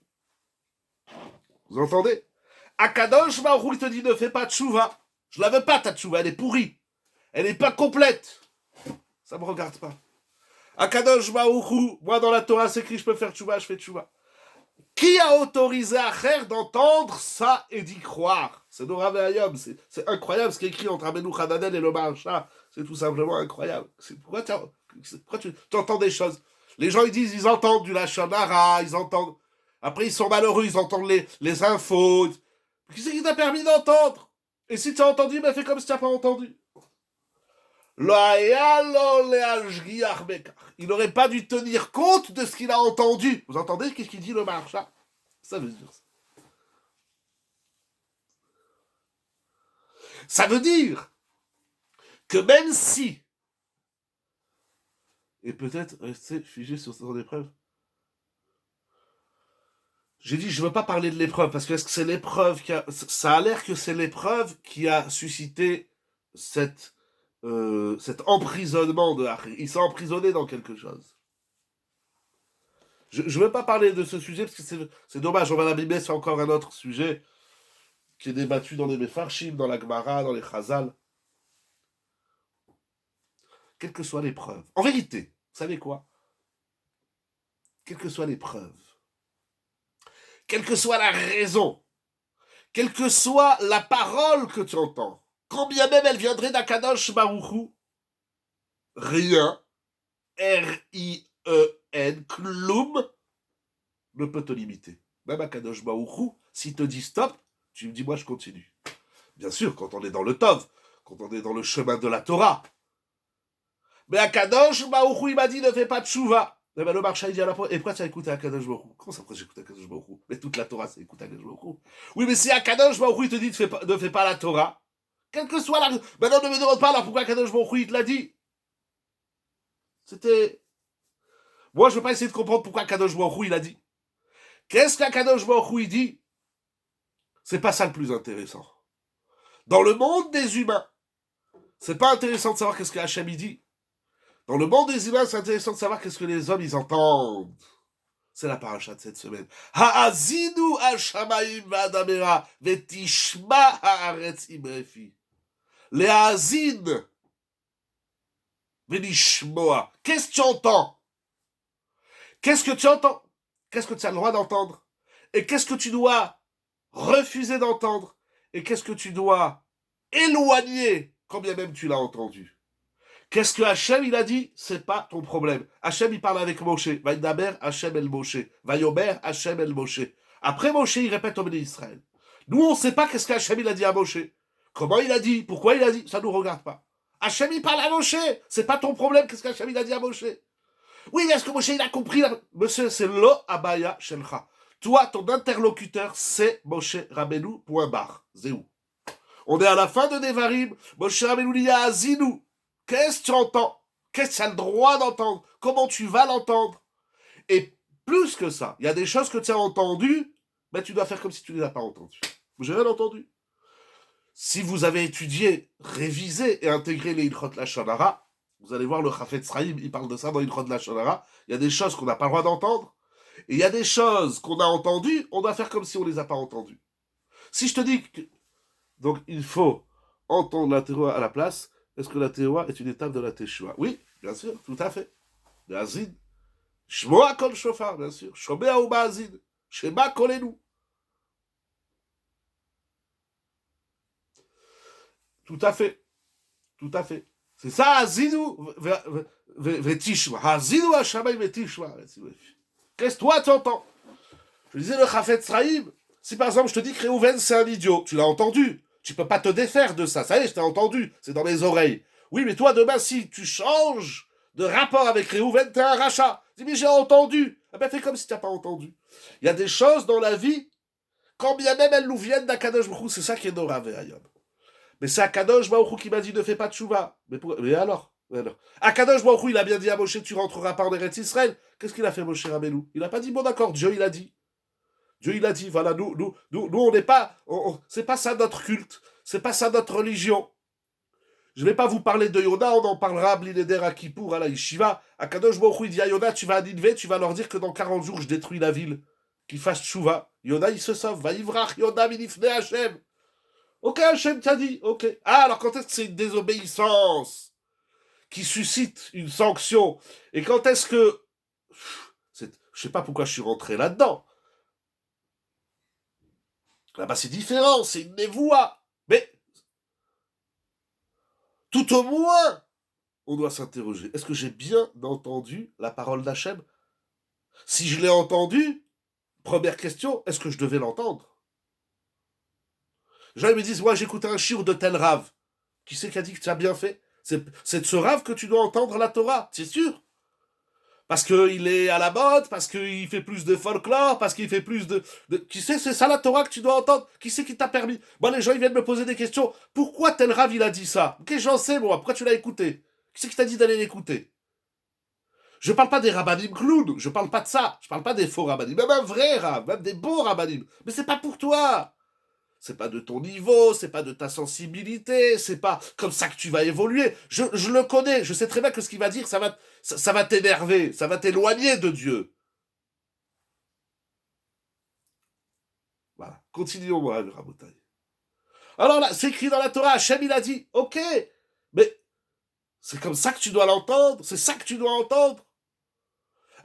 Vous entendez? Akadosh Baruch Hu, il te dit ne fais pas de tchouva. Je la veux pas ta tchouva, elle est pourrie. Elle n'est pas complète. Ça me regarde pas. Akadosh Baruch Hu, moi dans la Torah c'est écrit je peux faire tchouva, je fais tchouva. Qui a autorisé Acher d'entendre ça et d'y croire? C'est Nora Ve'ayom, c'est incroyable ce qui est écrit entre Rabbeinu Hananel et le Maharsha. C'est tout simplement incroyable. Pourquoi tu entends des choses? Les gens ils disent, ils entendent du Lachon Hara, ils entendent... Après ils sont malheureux, ils entendent les infos. Qui c'est qui t'a permis d'entendre? Et si tu as entendu, ben fais comme si tu n'as pas entendu. Il n'aurait pas dû tenir compte de ce qu'il a entendu. Vous entendez qu'est-ce qu'il dit le Maharsha? Ça veut dire ça. Ça veut dire que même si, et peut-être rester figé sur son épreuve, j'ai dit je ne veux pas parler de l'épreuve, parce que est-ce que c'est l'épreuve qui a... Ça a l'air que c'est l'épreuve qui a suscité cet emprisonnement de Acher. Il s'est emprisonné dans quelque chose. Je ne veux pas parler de ce sujet, parce que c'est dommage, on va l'abîmer, c'est encore un autre sujet qui est débattu dans les Mefarshim, dans la Gemara, dans les Chazal. Quelle que soit l'épreuve. En vérité, vous savez quoi? Quelle que soit l'épreuve, quelle que soit la raison, quelle que soit la parole que tu entends, quand bien même elle viendrait d'Akadosh Baruch Hu, rien, R-I-E-N, Klum, ne peut te limiter. Même Akadosh Baruch Hu, s'il te dit stop, Tu me dis, moi, je continue. Bien sûr, quand on est dans le Tov, quand on est dans le chemin de la Torah. Mais Akadosh Baruch Hu, il m'a dit, ne fais pas de chouva. Et ben, le marchand, il dit à la fois, et pourquoi tu as écouté Akadosh Baruch Hu? Comment ça, pourquoi j'écoute Akadosh Baruch Hu? Mais toute la Torah, c'est écouter Akadosh Baruch Hu. Oui, mais si Akadosh Baruch Hu, il te dit, ne fais pas la Torah, quelle que soit la... Maintenant, ne me demande pas alors pourquoi Akadosh Baruch Hu, il te l'a dit. C'était... Moi, je ne veux pas essayer de comprendre pourquoi Akadosh Baruch Hu, il a dit. Qu'est-ce qu'Akadosh Baruch Hu, il dit? C'est pas ça le plus intéressant. Dans le monde des humains, c'est pas intéressant de savoir qu'est-ce que Hachem, il dit. Dans le monde des humains, c'est intéressant de savoir qu'est-ce que les hommes, ils entendent. C'est la paracha de cette semaine. Ha'azinu ha-shamayim va'adamera vetishma ha'aretz imrefi. Les ha'azin venishmoa. Qu'est-ce que tu entends? Qu'est-ce que tu entends? Qu'est-ce que tu as le droit d'entendre? Et qu'est-ce que tu dois refuser d'entendre? Et qu'est-ce que tu dois éloigner quand bien même tu l'as entendu? Qu'est-ce que Hachem, il a dit? C'est pas ton problème. Hachem, il parle avec Moshe. Vaïdaber Hachem el Moshe. Vayober Hachem el Moshe. Après Moshe, il répète au béni Israël. Nous, on ne sait pas qu'est-ce qu'Hachem, il a dit à Moshe. Comment il a dit? Pourquoi il a dit? Ça ne nous regarde pas. Hachem, il parle à Moshe. C'est pas ton problème. Qu'est-ce qu'Hachem, il a dit à Moshe? Oui, mais est-ce que Moshe, il a compris? Monsieur, c'est lo abaya shelcha. Toi, ton interlocuteur, c'est Moshe Rabbeinu, point barre. Zéou. On est à la fin de Devarim. Moshe Rabbeinu dit à Azinu. Qu'est-ce que tu entends? Qu'est-ce que tu as le droit d'entendre? Comment tu vas l'entendre? Et plus que ça, il y a des choses que tu as entendues, mais tu dois faire comme si tu ne les as pas entendues. J'ai rien entendu. Si vous avez étudié, révisé et intégré les Ilchot Lashon Hara, vous allez voir le Chafetz Chaim, il parle de ça dans Ilchot Lashon Hara. Il y a des choses qu'on n'a pas le droit d'entendre, et il y a des choses qu'on a entendues, on doit faire comme si on ne les a pas entendues. Si je te dis que... Donc il faut entendre la Torah à la place. Est-ce que la Théoua est une étape de la Teshua? Oui, bien sûr, tout à fait. Azid. Shmoa kol shofar, bien sûr. Shomea ou ba'azid. Shema kolenu. Tout à fait. Tout à fait. C'est ça, Azidu vetishma. Azidu hashamay vetishma. Qu'est-ce que toi tu entends? Je disais le Chafetz Chaim. Si par exemple je te dis que Réhouven c'est un idiot, tu l'as entendu. Tu peux pas te défaire de ça. Ça y est, je t'ai entendu. C'est dans mes oreilles. Oui, mais toi, demain, si tu changes de rapport avec Réhouven, t'es un rachat. Dis, mais j'ai entendu. Eh ben, fais comme si t'as pas entendu. Il y a des choses dans la vie, quand bien même elles nous viennent d'Akadosh Baruch Hu, c'est ça qui est Nora Ve'ayom. Mais c'est Akadosh Baruch Hu qui m'a dit ne fais pas de chouva. Mais alors Akadosh Baruch Hu, il a bien dit à Moshe, tu rentreras pas en Eretz Israël. Qu'est-ce qu'il a fait, Moshe Rabbeinu? Il a pas dit, bon d'accord, Dieu, il a dit. Dieu, il a dit, voilà, nous on n'est pas, c'est pas ça notre culte, c'est pas ça notre religion. Je ne vais pas vous parler de Yona, on en parlera à Blineder à Kippour, à la Yeshiva. À Kadosh Baruch Hu, il dit à Yona, tu vas à Ninvé, tu vas leur dire que dans 40 jours, je détruis la ville. Qu'ils fassent tchouva. Yona, il se sauve. Va Ivrach, Yona, Minifne Hachem. Ok, Hachem t'a dit, ok. Ah, alors quand est-ce que c'est une désobéissance qui suscite une sanction? Et quand est-ce que... Je sais pas pourquoi je suis rentré là-dedans. Là-bas, c'est différent, c'est une névoie. Mais, tout au moins, on doit s'interroger. Est-ce que j'ai bien entendu la parole d'Hachem? Si je l'ai entendu, première question, est-ce que je devais l'entendre? Les gens me disent, moi j'écoute un shiur de tel rave. Qui c'est qui a dit que tu as bien fait? C'est de ce rave que tu dois entendre la Torah, c'est sûr. Parce qu'il est à la mode, parce qu'il fait plus de folklore, parce qu'il fait plus de... Qui sait, c'est ça la Torah que tu dois entendre? Qui c'est qui t'a permis? Moi, les gens, ils viennent me poser des questions. Pourquoi tel rave, il a dit ça? Qu'est-ce que j'en sais, moi? Pourquoi tu l'as écouté? Qui c'est qui t'a dit d'aller l'écouter? Je parle pas des rabbanim clowns, je parle pas de ça. Je parle pas des faux rabbanim, même un vrai rab, même des bons rabbanim. Mais c'est pas pour toi. C'est pas de ton niveau, c'est pas de ta sensibilité, c'est pas comme ça que tu vas évoluer. Je le connais, je sais très bien que ce qu'il va dire, ça va t'énerver, ça va t'éloigner de Dieu. Voilà, continuons, moi, le Rabotai. Alors là, c'est écrit dans la Torah, Hachem, il a dit, ok, mais c'est comme ça que tu dois l'entendre, c'est ça que tu dois entendre.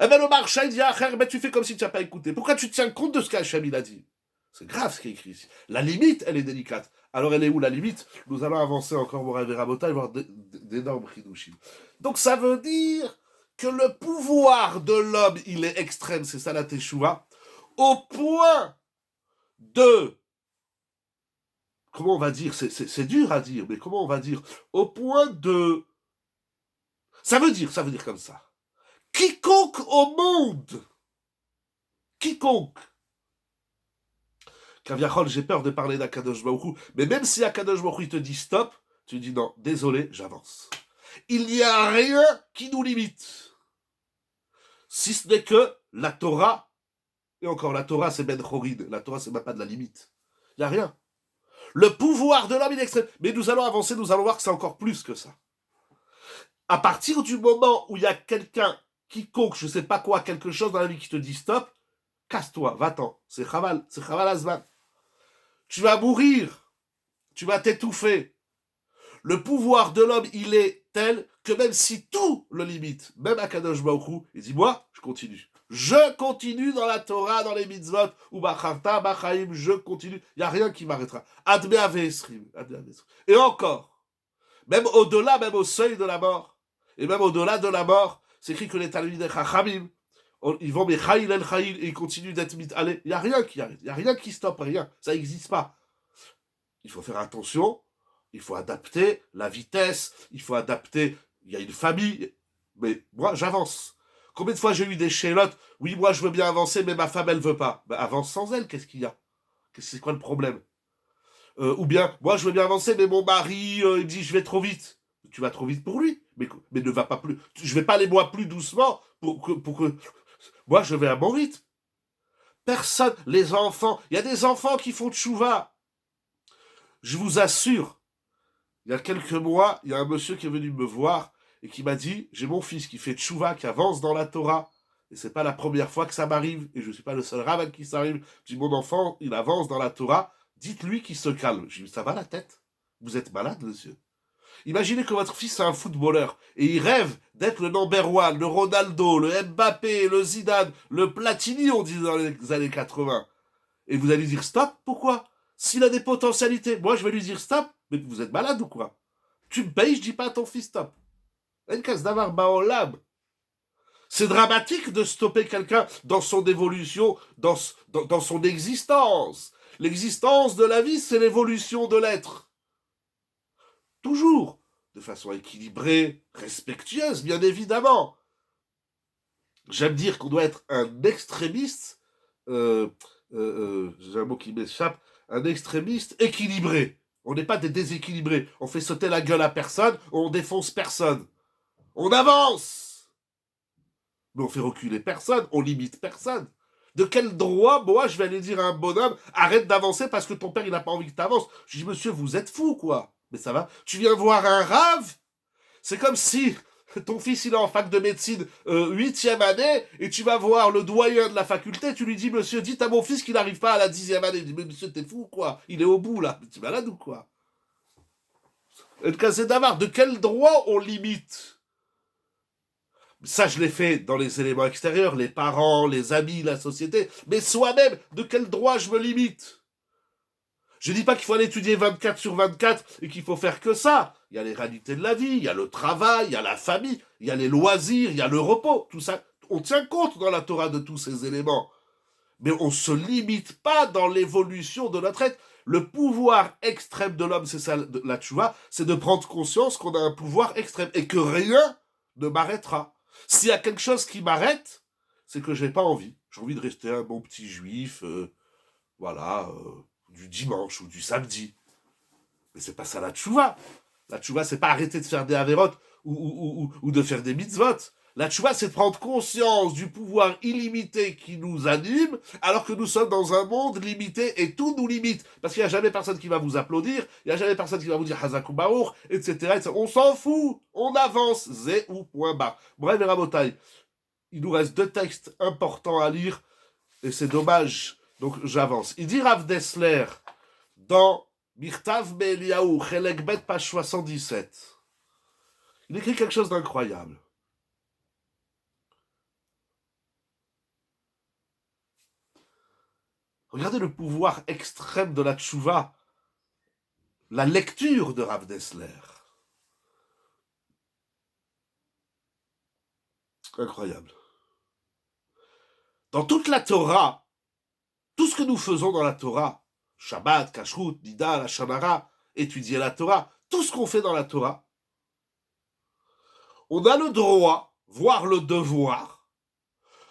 Eh ben le marcha, il dit, ah, ben tu fais comme si tu n'as pas écouté. Pourquoi tu tiens compte de ce qu'Hachem, il a dit? C'est grave ce qui est écrit ici. La limite, elle est délicate. Alors, elle est où la limite? Nous allons avancer encore, mon rêve et Rabota, et voir d'énormes chidushim. Donc, ça veut dire que le pouvoir de l'homme, il est extrême, c'est ça la teshuva, au point de comment on va dire, c'est dur à dire, mais comment on va dire, au point de... ça veut dire comme ça. Quiconque au monde, quiconque, Kaviachol, j'ai peur de parler d'Akadosh Baruch Hu, mais même si Akadosh Baruch Hu te dit stop, tu dis non, désolé, j'avance. Il n'y a rien qui nous limite. Si ce n'est que la Torah, et encore la Torah c'est Ben Chorid, la Torah c'est même pas de la limite. Il n'y a rien. Le pouvoir de l'homme il est extrême. Mais nous allons avancer, nous allons voir que c'est encore plus que ça. À partir du moment où il y a quelqu'un, quiconque, je sais pas quoi, quelque chose dans la vie qui te dit stop, casse-toi, va-t'en. C'est Chaval Azman. Tu vas mourir, tu vas t'étouffer. Le pouvoir de l'homme, il est tel que même si tout le limite, même Akadosh Baruch Hu, il dit moi, je continue. Je continue dans la Torah, dans les mitzvot, ou Bacharta, Bachaim, je continue. Il n'y a rien qui m'arrêtera. Adme Avesrim. Et encore, même au-delà, même au seuil de la mort, et même au-delà de la mort, c'est écrit que les Talmidei Chachamim, ils vont Mechaïl El Chaïl et ils continuent d'être mitalés. Il n'y a rien qui arrête, il n'y a rien qui stoppe, rien. Ça n'existe pas. Il faut faire attention, il faut adapter la vitesse, il faut adapter, il y a une famille, mais moi j'avance. Combien de fois j'ai eu des chélottes, oui moi je veux bien avancer mais ma femme elle veut pas. Ben, avance sans elle, qu'est-ce qu'il y a? C'est quoi le problème? Ou bien, moi je veux bien avancer mais mon mari il me dit je vais trop vite. Tu vas trop vite pour lui, mais ne va pas plus. Je vais pas aller moi plus doucement pour que... Moi je vais à mon rythme. Personne, les enfants, il y a des enfants qui font tchouva. Je vous assure, il y a quelques mois, il y a un monsieur qui est venu me voir et qui m'a dit, j'ai mon fils qui fait tchouva, qui avance dans la Torah, et c'est pas la première fois que ça m'arrive, et je suis pas le seul rabbin qui s'arrive. Je dis, mon enfant, il avance dans la Torah, dites-lui qu'il se calme. Je dis, ça va la tête? Vous êtes malade, monsieur? Imaginez que votre fils est un footballeur, et il rêve d'être le number one, le Ronaldo, le Mbappé, le Zidane, le Platini, on dit dans les années 80. Et vous allez lui dire stop, pourquoi? S'il a des potentialités, moi je vais lui dire stop, mais vous êtes malade ou quoi? Tu me payes, je dis pas à ton fils stop. C'est dramatique de stopper quelqu'un dans son évolution, dans son existence. L'existence de la vie, c'est l'évolution de l'être. Toujours, de façon équilibrée, respectueuse, bien évidemment. J'aime dire qu'on doit être un extrémiste, j'ai un mot qui m'échappe, un extrémiste équilibré. On n'est pas des déséquilibrés. On fait sauter la gueule à personne, on défonce personne. On avance, mais on fait reculer personne, on limite personne. De quel droit, moi, je vais aller dire à un bonhomme, arrête d'avancer parce que ton père, il n'a pas envie que tu avances. Je dis, monsieur, vous êtes fou, quoi. Mais ça va. Tu viens voir un rave? C'est comme si ton fils, il est en fac de médecine, 8e année, et tu vas voir le doyen de la faculté, tu lui dis, monsieur, dites à mon fils qu'il n'arrive pas à la 10e année. Il dit, mais monsieur, t'es fou, quoi? Il est au bout, là. Tu es malade ou quoi? De quel droit on limite? Ça, je l'ai fait dans les éléments extérieurs, les parents, les amis, la société. Mais soi-même, de quel droit je me limite? Je dis pas qu'il faut aller étudier 24 sur 24 et qu'il faut faire que ça. Il y a les réalités de la vie, il y a le travail, il y a la famille, il y a les loisirs, il y a le repos. Tout ça, on tient compte dans la Torah de tous ces éléments. Mais on ne se limite pas dans l'évolution de notre être. Le pouvoir extrême de l'homme, c'est ça la tchouva, c'est de prendre conscience qu'on a un pouvoir extrême et que rien ne m'arrêtera. S'il y a quelque chose qui m'arrête, c'est que j'ai pas envie. J'ai envie de rester un bon petit juif, du dimanche ou du samedi. Mais c'est pas ça la tchouva. La tchouva, c'est pas arrêter de faire des avérotes ou de faire des mitzvot. La tchouva, c'est de prendre conscience du pouvoir illimité qui nous anime, alors que nous sommes dans un monde limité et tout nous limite. Parce qu'il n'y a jamais personne qui va vous applaudir, il n'y a jamais personne qui va vous dire Hazakou Baour, etc. On s'en fout, on avance, zé ou point barre. Bref, les rabotailles, il nous reste 2 textes importants à lire, et c'est dommage, donc j'avance. Il dit Rav Dessler, dans Mirtav Be'Eliyahu, Chelek Bet, page 77. Il écrit quelque chose d'incroyable. Regardez le pouvoir extrême de la tchouva, la lecture de Rav Dessler. Incroyable. Dans toute la Torah, tout ce que nous faisons dans la Torah, Shabbat, Kashrut, Nida, la Shanara, étudier la Torah, tout ce qu'on fait dans la Torah, on a le droit, voire le devoir,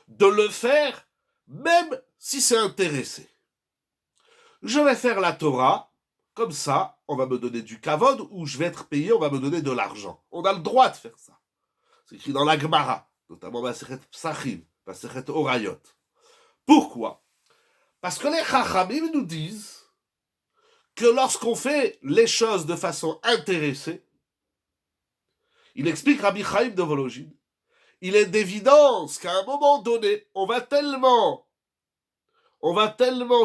de le faire même si c'est intéressé. Je vais faire la Torah, comme ça, on va me donner du kavod, ou je vais être payé, on va me donner de l'argent. On a le droit de faire ça. C'est écrit dans la Gemara, notamment Masechet Psachim, Masechet Orayot. Pourquoi? Parce que les Chachamim nous disent que lorsqu'on fait les choses de façon intéressée, il explique Rabbi Chaim de Volojine, il est d'évidence qu'à un moment donné, on va tellement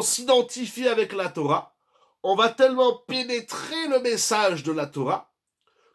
s'identifier avec la Torah, on va tellement pénétrer le message de la Torah,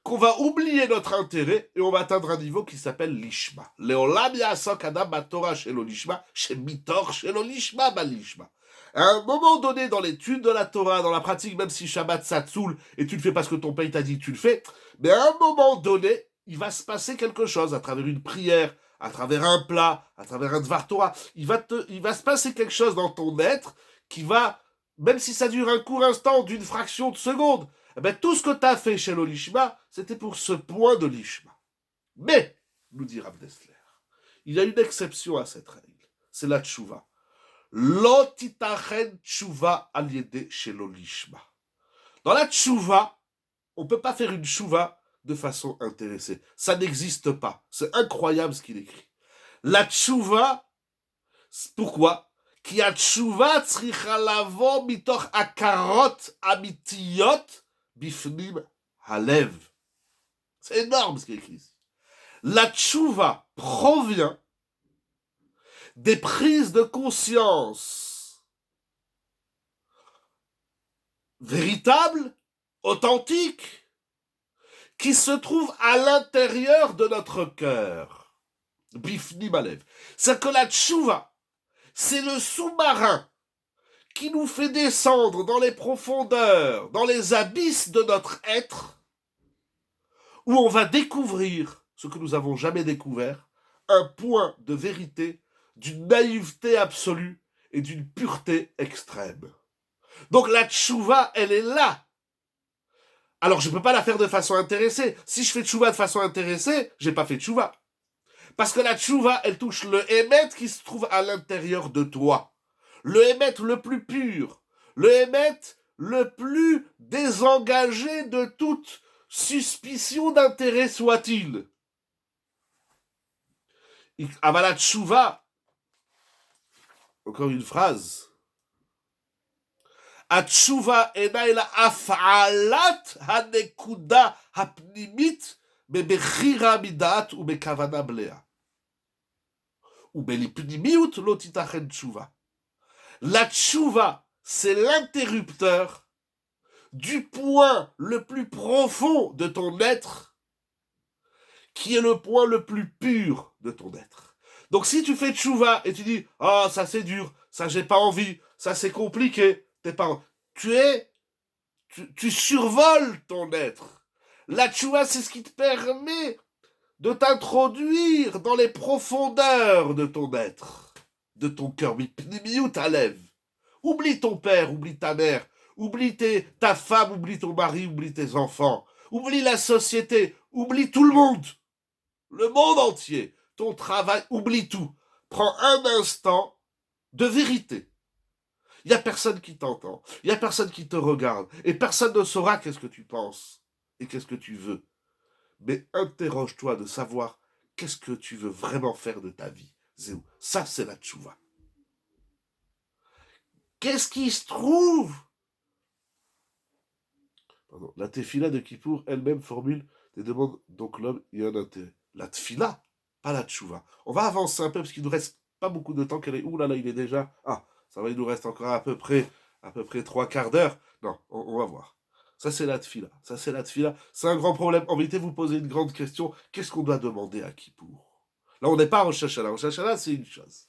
qu'on va oublier notre intérêt et on va atteindre un niveau qui s'appelle l'ishma. Leolam ya'asok adam b'Torah shelo lishma, shemitor shelo lishma balishma. À un moment donné, dans l'étude de la Torah, dans la pratique, même si Shabbat ça te saoule et tu le fais parce que ton père t'a dit que tu le fais, mais à un moment donné, il va se passer quelque chose à travers une prière, à travers un plat, à travers un Dvar Torah. Il va se passer quelque chose dans ton être qui va, même si ça dure un court instant d'une fraction de seconde, eh ben, tout ce que tu as fait chez l'Olishma, c'était pour ce point de l'Ishma. Mais, nous dit Rav Dessler, il y a une exception à cette règle, c'est la tchouva. Lo titachen tchouva aliédé chez l'Olishma. Dans la tchouva, on ne peut pas faire une tchouva de façon intéressée. Ça n'existe pas. C'est incroyable ce qu'il écrit. La tchouva, pourquoi? Ki a tchouva tzricha lavo mitoch akarot amitiyot bifnim halev. C'est énorme ce qu'il écrit ici. La tchouva provient des prises de conscience véritables, authentiques, qui se trouvent à l'intérieur de notre cœur. Bifnim halev. C'est que la tchouva, c'est le sous-marin qui nous fait descendre dans les profondeurs, dans les abysses de notre être, où on va découvrir ce que nous n'avons jamais découvert, un point de vérité, d'une naïveté absolue et d'une pureté extrême. Donc la tchouva, elle est là. Alors je ne peux pas la faire de façon intéressée. Si je fais tchouva de façon intéressée, j'ai pas fait tchouva. Parce que la tchouva, elle touche le émet qui se trouve à l'intérieur de toi. Le émet le plus pur. Le émet le plus désengagé de toute suspicion d'intérêt soit-il. Avalat tchouva, encore une phrase. Atchouva enay la af'alat hanekuda hapnimit bebechira midat ou bekavana blea. Ou belipnimiut lo titachen tchouva. La tchouva, c'est l'interrupteur du point le plus profond de ton être, qui est le point le plus pur de ton être. Donc si tu fais tchouva et tu dis « Ah, ça c'est dur, ça j'ai pas envie, ça c'est compliqué », t'es pas... Tu survoles ton être. La tchouva, c'est ce qui te permet de t'introduire dans les profondeurs de ton être, de ton cœur. Oublie ton père, oublie ta mère, oublie ta femme, oublie ton mari, oublie tes enfants, oublie la société, oublie tout le monde entier, ton travail, oublie tout. Prends un instant de vérité. Il n'y a personne qui t'entend, il n'y a personne qui te regarde, et personne ne saura qu'est-ce que tu penses et qu'est-ce que tu veux. Mais interroge-toi de savoir qu'est-ce que tu veux vraiment faire de ta vie. Zéou. Ça, c'est la tchouva. Qu'est-ce qui se trouve? Pardon. La tefila de Kippour elle-même formule des demandes, donc l'homme y a un intérêt. La tefila, pas la tchouva. On va avancer un peu parce qu'il ne nous reste pas beaucoup de temps. Ouh là là, il est déjà... Ah, ça va, il nous reste encore à peu près 3/4 d'heure. Non, on va voir. Ça, c'est la tefila. C'est un grand problème. En vérité, vous posez une grande question. Qu'est-ce qu'on doit demander à Kippour? Là, on n'est pas en Rosh Hashanah. Rosh Hashanah, c'est une chose.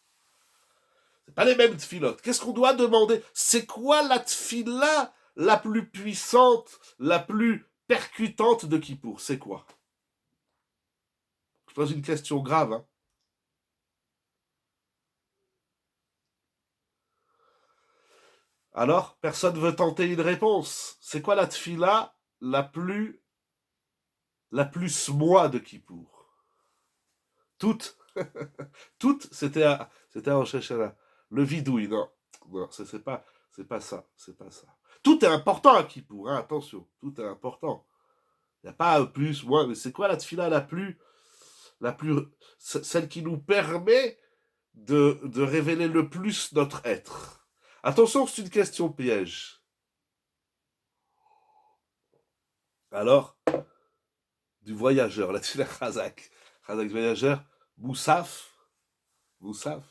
C'est pas les mêmes tfilotes. Qu'est-ce qu'on doit demander? C'est quoi la tfila la plus puissante, la plus percutante de Kippour? C'est quoi? Je pose une question grave. Hein. Alors, personne veut tenter une réponse. C'est quoi la tfila la plus moi de Kippour? Toutes, toutes, c'était à Rosh Hashanah. Le vidouille, non, non, c'est pas ça, c'est pas ça. Tout est important à Kippour, hein, attention, tout est important. Il n'y a pas plus, moins, mais c'est quoi la tfila la plus, celle qui nous permet de révéler le plus notre être? Attention, c'est une question piège. Alors, du voyageur, la tfila Chazak. Chazak du voyageur, Moussaf. Moussaf.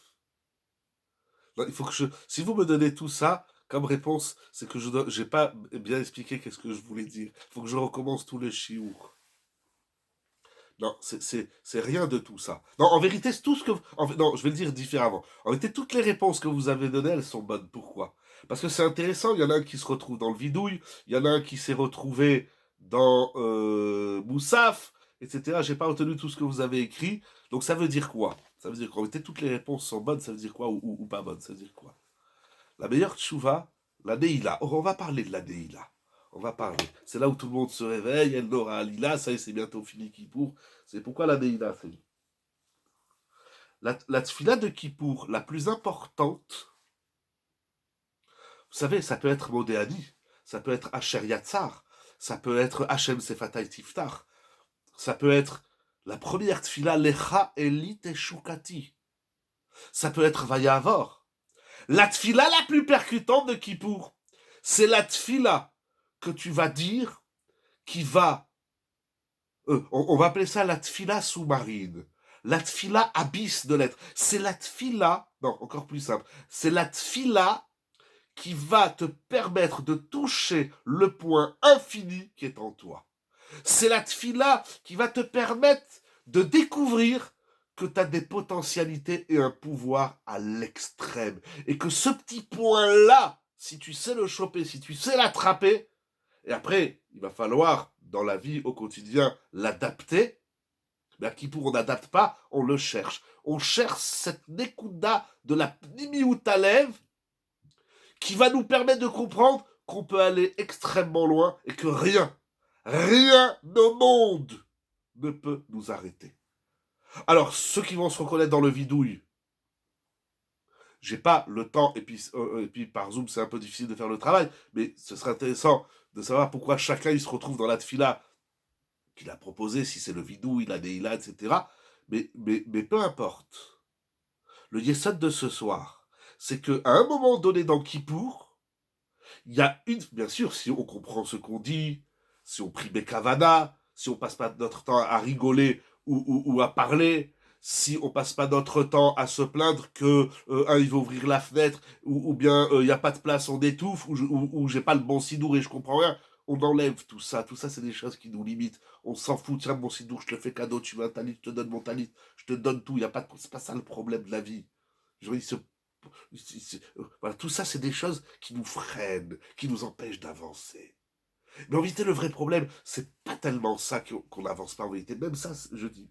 Non, il faut que si vous me donnez tout ça comme réponse, c'est que je n'ai pas bien expliqué qu'est-ce que je voulais dire. Il faut que je recommence tout le chiour. Non, c'est rien de tout ça. Non, en vérité, c'est tout ce que... non, je vais le dire différemment. En vérité, toutes les réponses que vous avez données, elles sont bonnes. Pourquoi? Parce que c'est intéressant, il y en a un qui se retrouve dans le vidouille, il y en a un qui s'est retrouvé dans Moussaf, etc. J'ai pas retenu tout ce que vous avez écrit. Donc ça veut dire quoi? Ça veut dire qu'en vérité, toutes les réponses sont bonnes, ça veut dire quoi? Ou pas bonnes, ça veut dire quoi? La meilleure tchouva, la Neila. Oh, on va parler de la Neila. On va parler. C'est là où tout le monde se réveille, elle n'aura Alila, ça y est, c'est bientôt fini Kippour. C'est pourquoi la Neila, c'est la tfila de Kippour, la plus importante, vous savez, ça peut être Modéani, ça peut être Asher Yatzar, ça peut être Hachem Sefatai Tiftar, ça peut être la première tfila Lecha Eli Teshukati, ça peut être Vayavor. La tfila la plus percutante de Kippour, c'est la tfila que tu vas dire qui va... on va appeler ça la tfila sous-marine. La tfila abysse de l'être. C'est la tfila... Non, encore plus simple. C'est la tfila qui va te permettre de toucher le point infini qui est en toi. C'est la tfila qui va te permettre de découvrir que tu as des potentialités et un pouvoir à l'extrême. Et que ce petit point-là, si tu sais le choper, si tu sais l'attraper, et après, il va falloir, dans la vie au quotidien, l'adapter. Mais à Kippour, on n'adapte pas, on le cherche. On cherche cette Nekuda de la Pnimiutalev qui va nous permettre de comprendre qu'on peut aller extrêmement loin et que rien, rien au monde ne peut nous arrêter. Alors, ceux qui vont se reconnaître dans le vidouille, j'ai pas le temps, et puis par Zoom, c'est un peu difficile de faire le travail, mais ce serait intéressant de savoir pourquoi chacun il se retrouve dans la tfila qu'il a proposé, si c'est le vidouille, la Neila, etc. Mais peu importe. Le yesod de ce soir, c'est qu'à un moment donné dans Kippour, il y a une... Bien sûr, si on comprend ce qu'on dit, si on prie Bekavana, si on passe pas notre temps à rigoler ou à parler, si on passe pas notre temps à se plaindre que il va ouvrir la fenêtre, ou bien il n'y a pas de place, on étouffe, ou j'ai pas le bon sidour et je comprends rien, on enlève tout ça. Tout ça, c'est des choses qui nous limitent. On s'en fout. Tiens, mon sidour, je te fais cadeau, tu veux un talit, je te donne mon talit, je te donne tout. Y a pas de... C'est pas ça le problème de la vie. Je veux dire, voilà, tout ça, c'est des choses qui nous freinent, qui nous empêchent d'avancer. Mais en vérité, le vrai problème, c'est pas tellement ça qu'on n'avance pas en vérité. Même ça, je dis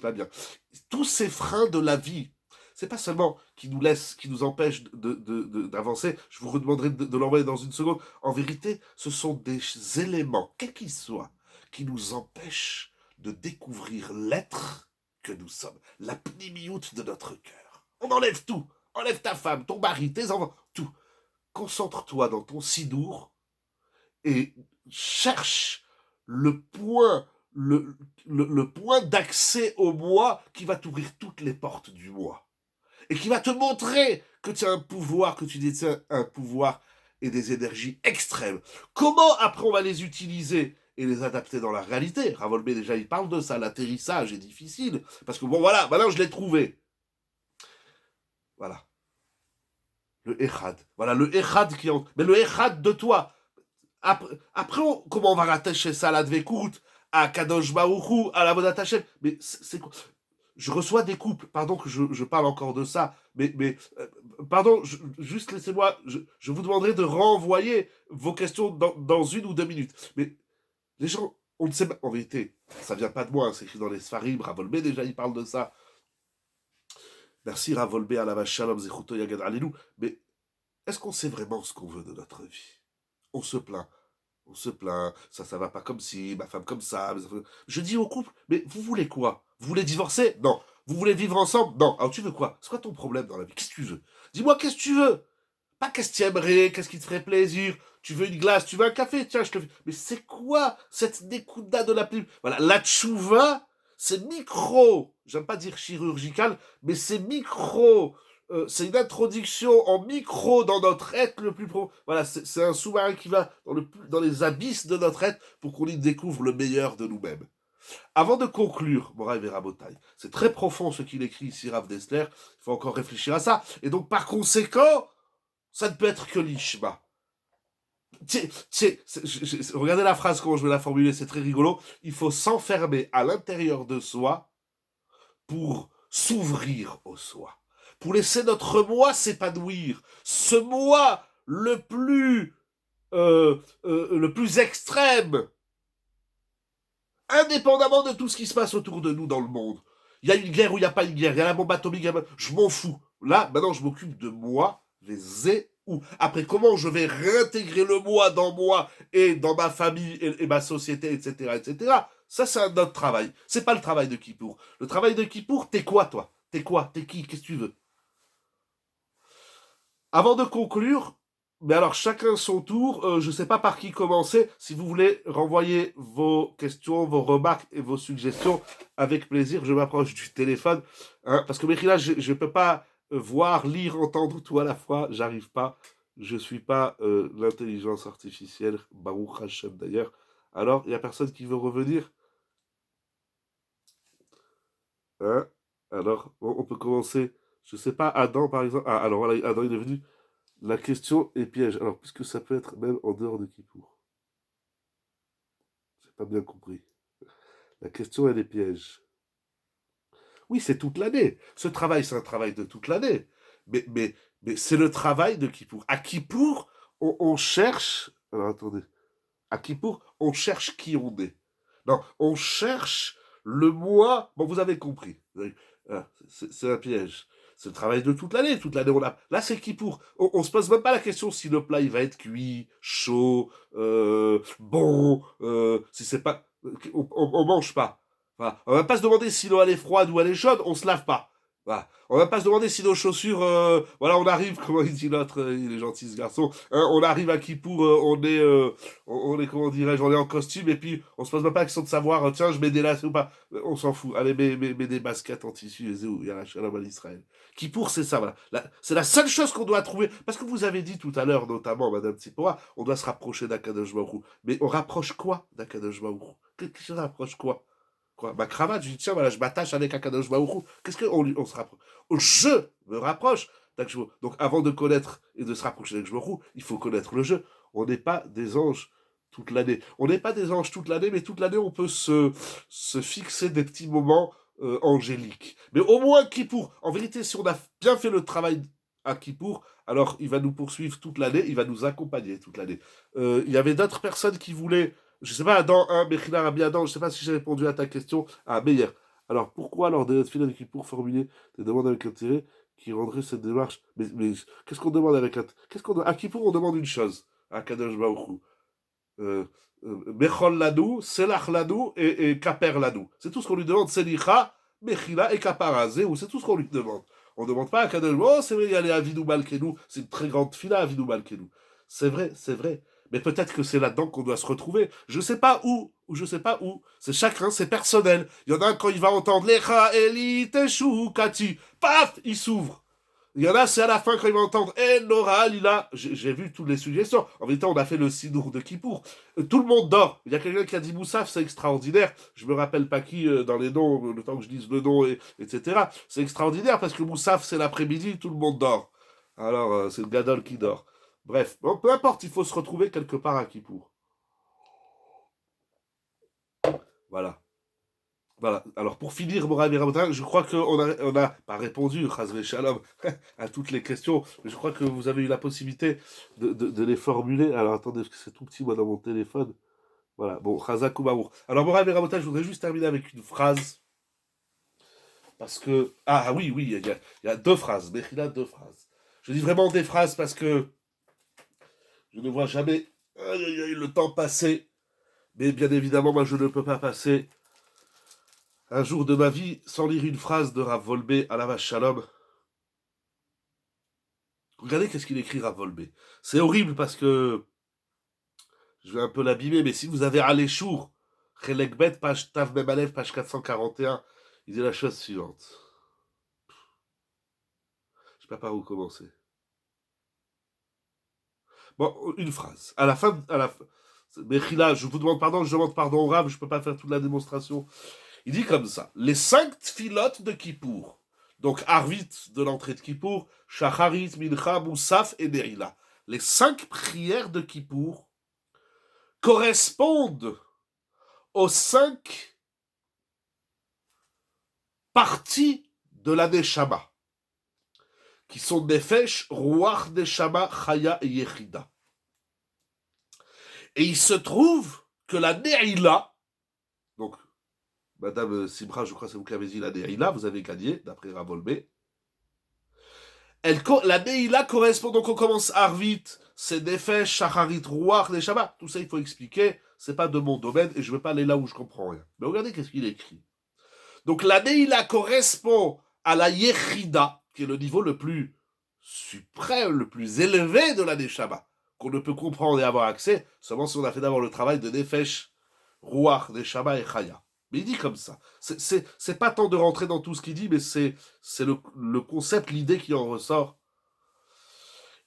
pas bien. Tous ces freins de la vie, c'est pas seulement qui nous empêchent d'avancer. Je vous redemanderai de l'envoyer dans une seconde. En vérité, ce sont des éléments, quels qu'ils soient, qui nous empêchent de découvrir l'être que nous sommes, la pnimioute de notre cœur. On enlève tout. Enlève ta femme, ton mari, tes enfants, tout. Concentre-toi dans ton sidour et cherche le point, le point d'accès au moi qui va t'ouvrir toutes les portes du moi. Et qui va te montrer que tu as un pouvoir, que tu détiens un pouvoir et des énergies extrêmes. Comment après on va les utiliser et les adapter dans la réalité? Ravolbé déjà il parle de ça, l'atterrissage est difficile. Parce que bon voilà, maintenant je l'ai trouvé. Voilà. Le Echad. Voilà, le Echad qui en... Mais le Echad de toi. Après comment on va rattacher ça à la Dvekout, à Kadosh Baruchou, à la Vodat Hashem? Mais c'est quoi? Je reçois des couples, pardon que je parle encore de ça, pardon, juste laissez-moi, je vous demanderai de renvoyer vos questions dans 1 ou 2 minutes. Mais les gens, on ne sait pas, en vérité, ça vient pas de moi, hein, c'est écrit dans les Sfarim, Ravolbé déjà il parle de ça. Merci Ravolbé, à la Shalom, Zechuto Yagad Alelu, mais est-ce qu'on sait vraiment ce qu'on veut de notre vie? On se plaint. On se plaint, ça va pas comme si, ma femme comme ça. Je dis au couple, mais vous voulez quoi? Vous voulez divorcer? Non. Vous voulez vivre ensemble? Non. Alors tu veux quoi? C'est quoi ton problème dans la vie? Qu'est-ce que tu veux? Dis-moi qu'est-ce que tu veux? Pas qu'est-ce que tu aimerais, qu'est-ce qui te ferait plaisir? Tu veux une glace, tu veux un café? Tiens, je te fais. Mais c'est quoi cette Nekuda de la plume? Voilà, la tchouva, c'est micro. J'aime pas dire chirurgical, mais c'est micro. C'est une introduction en micro dans notre être le plus profond. Voilà, c'est un sous-marin qui va dans les abysses de notre être pour qu'on y découvre le meilleur de nous-mêmes. Avant de conclure, Moraï Verabotai, c'est très profond ce qu'il écrit ici, Rav Dessler, il faut encore réfléchir à ça. Et donc, par conséquent, ça ne peut être que l'Ishma. Regardez la phrase, comment je vais la formuler, c'est très rigolo. Il faut s'enfermer à l'intérieur de soi pour s'ouvrir au soi, pour laisser notre moi s'épanouir. Ce moi le plus extrême, indépendamment de tout ce qui se passe autour de nous dans le monde. Il y a une guerre ou il n'y a pas une guerre, il y a la bombe atomique, je m'en fous. Là, maintenant, je m'occupe de moi, les où. Après, comment je vais réintégrer le moi et dans ma famille et ma société, etc., etc. Ça, c'est un autre travail. C'est pas le travail de Kippour. Le travail de Kippour, t'es quoi, toi? T'es quoi? T'es qui? Qu'est-ce que tu veux? Avant de conclure, mais alors chacun son tour, je ne sais pas par qui commencer. Si vous voulez renvoyer vos questions, vos remarques et vos suggestions, avec plaisir, je m'approche du téléphone. Hein, parce que Mechila, je ne peux pas voir, lire, entendre tout à la fois. J'arrive pas. Je ne suis pas l'intelligence artificielle, Baruch Hashem d'ailleurs. Alors, il n'y a personne qui veut revenir, hein? Alors, on peut commencer. Je ne sais pas, Adam par exemple. Ah, alors voilà, Adam il est venu. La question est piège. Alors, puisque ça peut être même en dehors de Kippour. J'ai pas bien compris. La question, elle est piège. Oui, c'est toute l'année. Ce travail, c'est un travail de toute l'année. Mais, mais, mais c'est le travail de Kippour. À Kippour, on cherche. Alors, attendez. À Kippour, on cherche qui on est. Non, on cherche le moi. Bon, vous avez compris. C'est un piège. C'est le travail de toute l'année. Toute l'année, on a. Là, c'est Kippour. On se pose même pas la question si le plat il va être cuit, chaud, bon. Si c'est pas, on mange pas. Voilà. On va pas se demander si l'eau elle est froide ou elle est chaude. On se lave pas. Voilà. On va pas se demander si nos chaussures, voilà, on arrive, comment il dit l'autre, il est gentil ce garçon, hein, on arrive à Kippour, on est, comment dirais-je, on est en costume, et puis on se pose même pas la question de savoir, tiens, je mets des lacets ou pas, on s'en fout, allez, mets des baskets en tissu, et il y a la shalom à l'Israël. Kippour, c'est ça, voilà. C'est la seule chose qu'on doit trouver, parce que vous avez dit tout à l'heure, notamment, Madame Tsipora, on doit se rapprocher d'Akadosh Baruch Hu. Mais on rapproche quoi d'Akadosh Baruch Hu? Qu'est-ce qu'on rapproche quoi? Quoi, ma cravate, je dis, tiens, voilà, je m'attache avec Akadosh Baruch Hu. Qu'est-ce qu'on se rapproche? Je me rapproche d'Akadosh Baruch Hu. Donc, avant de connaître et de se rapprocher d'Akadosh Baruch Hu, il faut connaître le jeu. On n'est pas des anges toute l'année. On n'est pas des anges toute l'année, mais toute l'année, on peut se fixer des petits moments angéliques. Mais au moins, Kippour, en vérité, si on a bien fait le travail à Kippour, alors il va nous poursuivre toute l'année, il va nous accompagner toute l'année. Il y avait d'autres personnes qui voulaient, je sais pas, Adam, hein, Mechila Rabbi Adam, je sais pas si j'ai répondu à ta question. Ah, Meyer. Alors, pourquoi, lors de notre finale de Kippour, formuler des demandes avec intérêt qui rendraient cette démarche. Mais qu'est-ce qu'on demande avec un. Qu'est-ce qu'on À Kippour, on demande une chose, à Kadosh Baruch Hu. Bechol Ladou, Selach Ladou et Kaper Ladou. C'est tout ce qu'on lui demande. Selicha, Mechila et Kapara. C'est tout ce qu'on lui demande. On ne demande pas à Kadosh, oh, c'est vrai, il y a les Avidou Malkenou. C'est une très grande fila, Avidou Malkenou. C'est vrai, c'est vrai. Mais peut-être que c'est là-dedans qu'on doit se retrouver. Je sais pas où, ou je sais pas où. C'est chacun, c'est personnel. Il y en a un, quand il va entendre Lecha Eli Teshu Kati, paf, il s'ouvre. Il y en a, c'est à la fin quand ils vont entendre Nora Lila. J'ai vu toutes les suggestions. En même temps, on a fait le Sidour de Kippour. Tout le monde dort. Il y a quelqu'un qui a dit Moussaf, c'est extraordinaire. Je me rappelle pas qui dans les noms, le temps que je dise le nom, etc. C'est extraordinaire parce que Moussaf, c'est l'après-midi, tout le monde dort. Alors, c'est le Gadol qui dort. Bref, bon, peu importe, il faut se retrouver quelque part à Kippour. Voilà. Voilà. Alors pour finir, Morav et Rabotin, je crois qu'on a pas répondu, Chazvé Shalom, à toutes les questions, mais je crois que vous avez eu la possibilité de les formuler. Alors attendez, parce que c'est tout petit moi dans mon téléphone. Voilà, bon, Chazak ou Baruch. Alors Morav et Rabotin, je voudrais juste terminer avec une phrase, parce que... Ah oui, il y a deux phrases, Mechila, deux phrases. Je dis vraiment des phrases parce que je ne vois jamais le temps passer. Mais bien évidemment, moi, je ne peux pas passer un jour de ma vie sans lire une phrase de Rav Volbe à la Shalom. Regardez qu'est-ce qu'il écrit Rav Volbe. C'est horrible parce que je vais un peu l'abîmer, mais si vous avez Aléchour, Chelekbet, page Tav Memalev, page 441, il dit la chose suivante. Je ne sais pas par où commencer. Bon, une phrase. À la fin, Mechila, je vous demande pardon, je demande pardon au Rav, je ne peux pas faire toute la démonstration. Il dit comme ça, les 5 tfilotes de Kippour, donc Arvit de l'entrée de Kippour, Shacharit, Mincha, Moussaf et Neila, les 5 prières de Kippour correspondent aux 5 parties de la Neshama, qui sont Nefesh, Ruach, Neshama, Chaya et Yechida. Et il se trouve que la Neila, donc Madame Simra, je crois que c'est vous qui avez dit la Neila, vous avez gagné, d'après Ravolbe. La Neila correspond, donc on commence Arvit, c'est Nefesh, Shacharit, Ruach, Neshama. Tout ça, il faut expliquer, c'est pas de mon domaine, et je ne vais pas aller là où je comprends rien. Mais regardez qu'est-ce qu'il écrit. Donc la Neila correspond à la Yechida, qui est le niveau le plus suprême, le plus élevé de la Neshama, qu'on ne peut comprendre et avoir accès seulement si on a fait d'abord le travail de Nefesh, Ruach, Neshama et Chaya. Mais il dit comme ça. C'est pas tant de rentrer dans tout ce qu'il dit, mais c'est le concept, l'idée qui en ressort.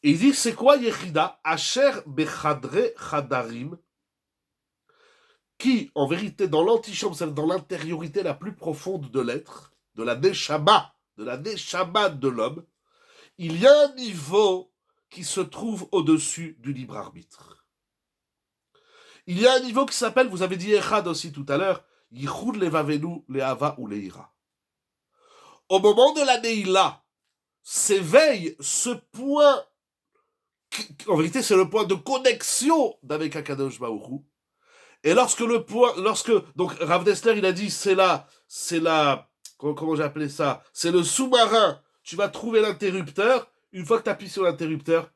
Et il dit, c'est quoi Yechida? Asher bechadre chadarim, qui, en vérité, dans l'antichambre, c'est dans l'intériorité la plus profonde de l'être, de la neshama de l'homme, il y a un niveau qui se trouve au-dessus du libre arbitre. Il y a un niveau qui s'appelle, vous avez dit Echad aussi tout à l'heure, Yichud levavenu leava ou leira. Au moment de la Neila, s'éveille ce point, en vérité c'est le point de connexion d'avec Akadosh Baruch Hu. Et donc Rav Dessler il a dit c'est comment j'ai appelé ça, c'est le sous-marin, tu vas trouver l'interrupteur, une fois que tu appuies sur l'interrupteur,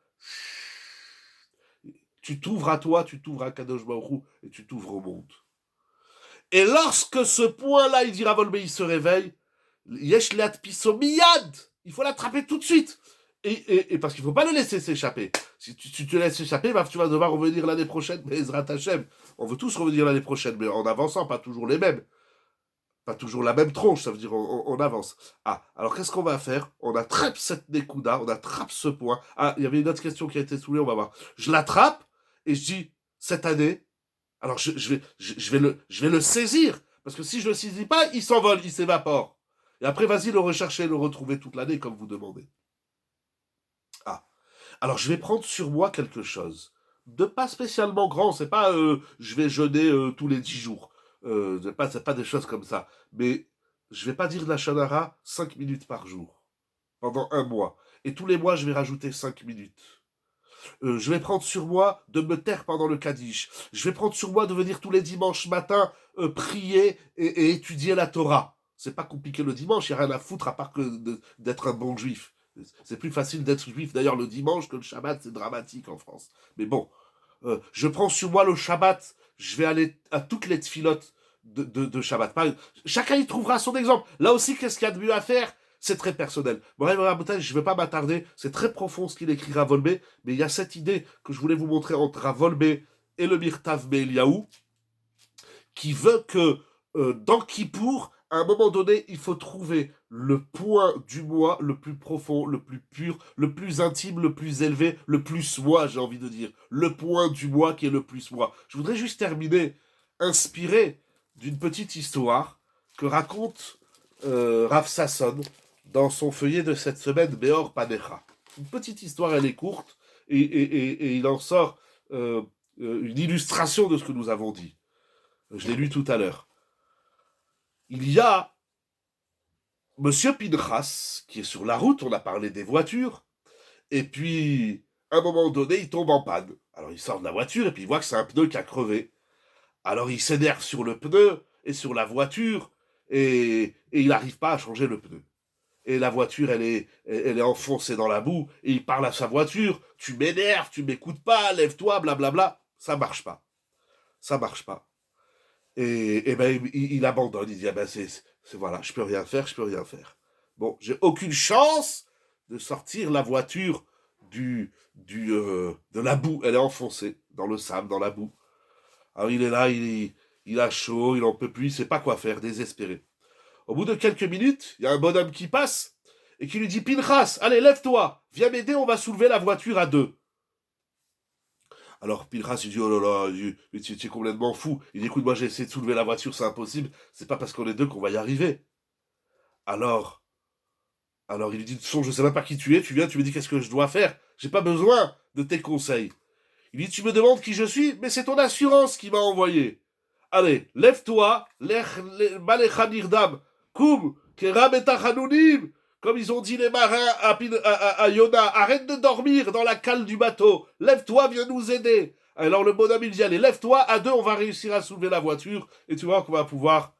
tu t'ouvres à toi, tu t'ouvres à Kadosh Baruch Hu, et tu t'ouvres au monde. Et lorsque ce point-là, il dit Rav Volbe, il se réveille, Yesh leat piso miyad, il faut l'attraper tout de suite. Et parce qu'il ne faut pas le laisser s'échapper. Si tu te laisses échapper, tu vas devoir revenir l'année prochaine, mais Ezrat Hashem. On veut tous revenir l'année prochaine, mais en avançant, pas toujours les mêmes. Pas toujours la même tronche, ça veut dire on avance. Ah, alors qu'est-ce qu'on va faire? On attrape cette Nekuda, on attrape ce point. Ah, il y avait une autre question qui a été soulevée, on va voir. Je l'attrape et je dis, cette année, alors je vais le saisir. Parce que si je le saisis pas, il s'envole, il s'évapore. Et après, vas-y le rechercher, le retrouver toute l'année, comme vous demandez. Ah, alors je vais prendre sur moi quelque chose. De pas spécialement grand, c'est pas je vais jeûner tous les 10 jours. C'est pas des choses comme ça. Mais je vais pas dire de la Shonara 5 minutes par jour. Pendant un mois. Et tous les mois, je vais rajouter 5 minutes. Je vais prendre sur moi de me taire pendant le Kaddish. Je vais prendre sur moi de venir tous les dimanches matin prier et étudier la Torah. C'est pas compliqué le dimanche, il n'y a rien à foutre à part que d'être un bon juif. C'est plus facile d'être juif d'ailleurs le dimanche que le Shabbat, c'est dramatique en France. Mais bon, je prends sur moi le Shabbat, je vais aller à toutes les tfilotes de Shabbat. Chacun y trouvera son exemple. Là aussi, qu'est-ce qu'il y a de mieux à faire? C'est très personnel. Bref, je ne vais pas m'attarder, c'est très profond ce qu'il écrit Rav Volbe, mais il y a cette idée que je voulais vous montrer entre Rav Volbe et le Mirtav Be'Eliyahu, qui veut que dans Kippour, à un moment donné, il faut trouver le point du moi le plus profond, le plus pur, le plus intime, le plus élevé, le plus moi, j'ai envie de dire. Le point du moi qui est le plus moi. Je voudrais juste terminer, inspiré d'une petite histoire que raconte Rav Sasson dans son feuillet de cette semaine, Beor Panecha. Une petite histoire, elle est courte, et il en sort une illustration de ce que nous avons dit. Je l'ai lu tout à l'heure. Il y a Monsieur Pinchas, qui est sur la route, on a parlé des voitures, et puis, à un moment donné, il tombe en panne. Alors il sort de la voiture, et puis il voit que c'est un pneu qui a crevé. Alors il s'énerve sur le pneu, et sur la voiture, et il n'arrive pas à changer le pneu. et la voiture, elle est enfoncée dans la boue, et il parle à sa voiture, tu m'énerves, tu m'écoutes pas, lève-toi, blablabla. Ça marche pas. Ça marche pas. Et ben, il abandonne, il dit, ah ben, voilà, je peux rien faire, je peux rien faire. Bon, j'ai aucune chance de sortir la voiture de la boue. Elle est enfoncée dans le sable, dans la boue. Alors il est là, il a chaud, il en peut plus, il sait pas quoi faire, désespéré. Au bout de quelques minutes, il y a un bonhomme qui passe et qui lui dit, Pinchas, allez, lève-toi, viens m'aider, on va soulever la voiture à deux. Alors Pinchas, il dit, oh là là, tu es complètement fou. Il dit, écoute, moi j'ai essayé de soulever la voiture, c'est impossible, c'est pas parce qu'on est deux qu'on va y arriver. Alors, il lui dit, de toute façon, je sais même pas qui tu es, tu viens, tu me dis qu'est-ce que je dois faire, j'ai pas besoin de tes conseils. Il dit, tu me demandes qui je suis, mais c'est ton assurance qui m'a envoyé. Allez, lève-toi, koum, keram et tachanounim, comme ils ont dit les marins à Yona, arrête de dormir dans la cale du bateau, lève-toi, viens nous aider. Alors le bonhomme, il dit, allez, lève-toi, à deux, on va réussir à soulever la voiture, et tu vois qu'on va pouvoir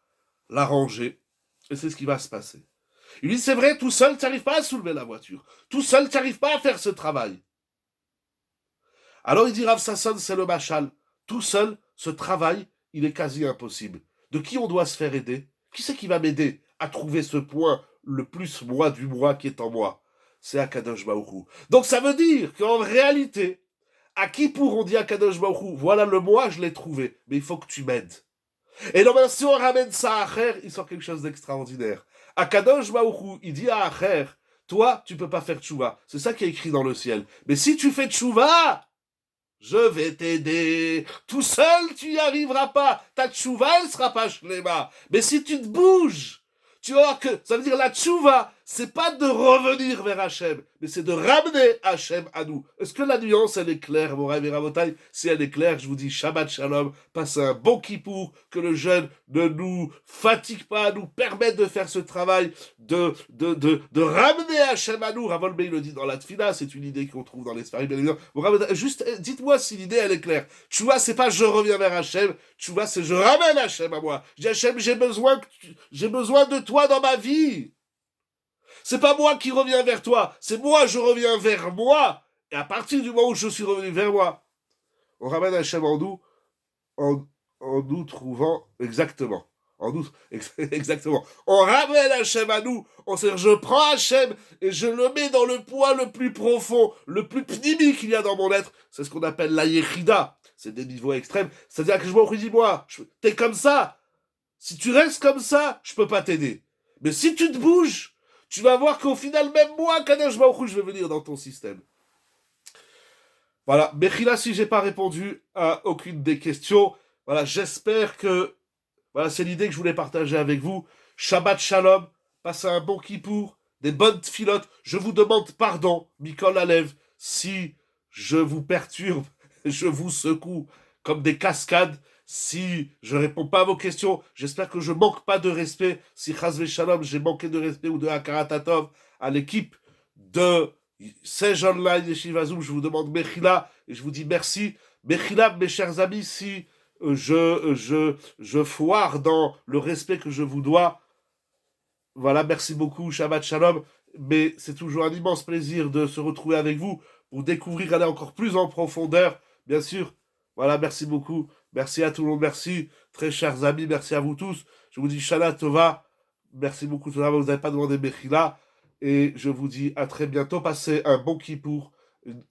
l'arranger. Et c'est ce qui va se passer. Il dit, c'est vrai, tout seul, tu n'arrives pas à soulever la voiture. Tout seul, tu n'arrives pas à faire ce travail. Alors il dit, Rav Sasson, c'est le machal. Tout seul, ce travail, il est quasi impossible. De qui on doit se faire aider? Qui c'est qui va m'aider à trouver ce point le plus moi du moi qui est en moi? C'est Akadosh Baruch Hu. Donc ça veut dire qu'en réalité, à qui pour on dit Akadosh Baruch Hu, voilà le moi, je l'ai trouvé, mais il faut que tu m'aides. Et donc si on ramène ça à Acher, il sort quelque chose d'extraordinaire. Akadosh Baruch Hu, il dit à Acher, toi, tu peux pas faire tchouva. C'est ça qui est écrit dans le ciel. Mais si tu fais tchouva, je vais t'aider. Tout seul, tu n'y arriveras pas. Ta tchouva, elle sera pas shlema. Mais si tu te bouges, tu vas voir que ça veut dire la tchouva, c'est pas de revenir vers Hachem, mais c'est de ramener Hachem à nous. Est-ce que la nuance, elle est claire, mon rêve et Rabotai? Si elle est claire, je vous dis Shabbat Shalom, passez un bon kippour, que le jeûne ne nous fatigue pas, nous permette de faire ce travail, de ramener Hachem à nous. Ravolbé, il le dit dans la Tfila, c'est une idée qu'on trouve dans les Sfarim, bien évidemment. Juste, dites-moi si l'idée, elle est claire. Tchouva, c'est pas je reviens vers Hachem, tchouva, c'est je ramène Hachem à moi. Je dis Hachem, j'ai besoin de toi dans ma vie. C'est pas moi qui reviens vers toi, c'est moi, je reviens vers moi. Et à partir du moment où je suis revenu vers moi, on ramène Hachem en nous, en nous trouvant exactement. En nous, exactement. On ramène Hachem à nous. Je prends Hachem et je le mets dans le point le plus profond, le plus pnimi qu'il y a dans mon être. C'est ce qu'on appelle la yechida. C'est des niveaux extrêmes. C'est-à-dire que je me dis, moi, t'es comme ça. Si tu restes comme ça, je peux pas t'aider. Mais si tu te bouges, tu vas voir qu'au final, même moi, Kadosh Baruch Hu, je vais venir dans ton système. Voilà, Mechila, si j'ai pas répondu à aucune des questions, voilà, j'espère que, voilà, c'est l'idée que je voulais partager avec vous. Shabbat Shalom, passez un bon kippour, des bonnes filotes. Je vous demande pardon, Mikol Alev, si je vous perturbe, je vous secoue comme des cascades. Si je réponds pas à vos questions, j'espère que je manque pas de respect. Si Chazve Shalom, j'ai manqué de respect ou de Hakaratatov à l'équipe de Sage Online et Shivazoum, je vous demande Mechila et je vous dis merci. Mechila, mes chers amis, si je foire dans le respect que je vous dois, voilà, merci beaucoup, Shabbat Shalom. Mais c'est toujours un immense plaisir de se retrouver avec vous pour découvrir, aller encore plus en profondeur, bien sûr. Voilà, merci beaucoup. Merci à tout le monde, merci. Très chers amis, merci à vous tous. Je vous dis Shana Tova. Merci beaucoup, vous n'avez pas demandé Mechila. Et je vous dis à très bientôt. Passez un bon kippour,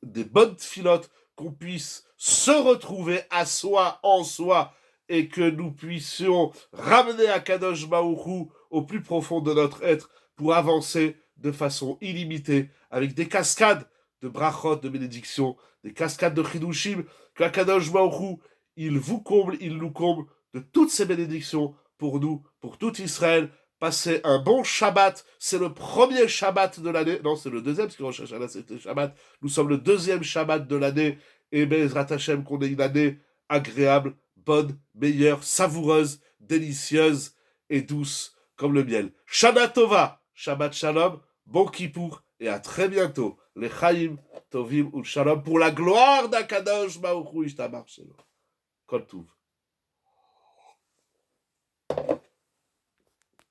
des bonnes filotes, qu'on puisse se retrouver à soi, en soi, et que nous puissions ramener à Kadosh Baruch Hu au plus profond de notre être pour avancer de façon illimitée avec des cascades de brachot, de bénédictions, des cascades de chidushim, que Kadosh Baruch Hu, il vous comble, il nous comble de toutes ces bénédictions pour nous, pour tout Israël. Passez un bon Shabbat. C'est le premier Shabbat de l'année. Non, c'est le deuxième, parce que Rosh Hashanah, c'était Shabbat. Nous sommes le deuxième Shabbat de l'année. Et Bezrat Hashem, qu'on ait une année agréable, bonne, meilleure, savoureuse, délicieuse et douce comme le miel. Shana Tova, Shabbat Shalom, bon Kippour, et à très bientôt. Les Chaim Tovim ou Shalom, pour la gloire d'Akadosh Baruch Hu Ishtamar Shelo. Kol Tuv.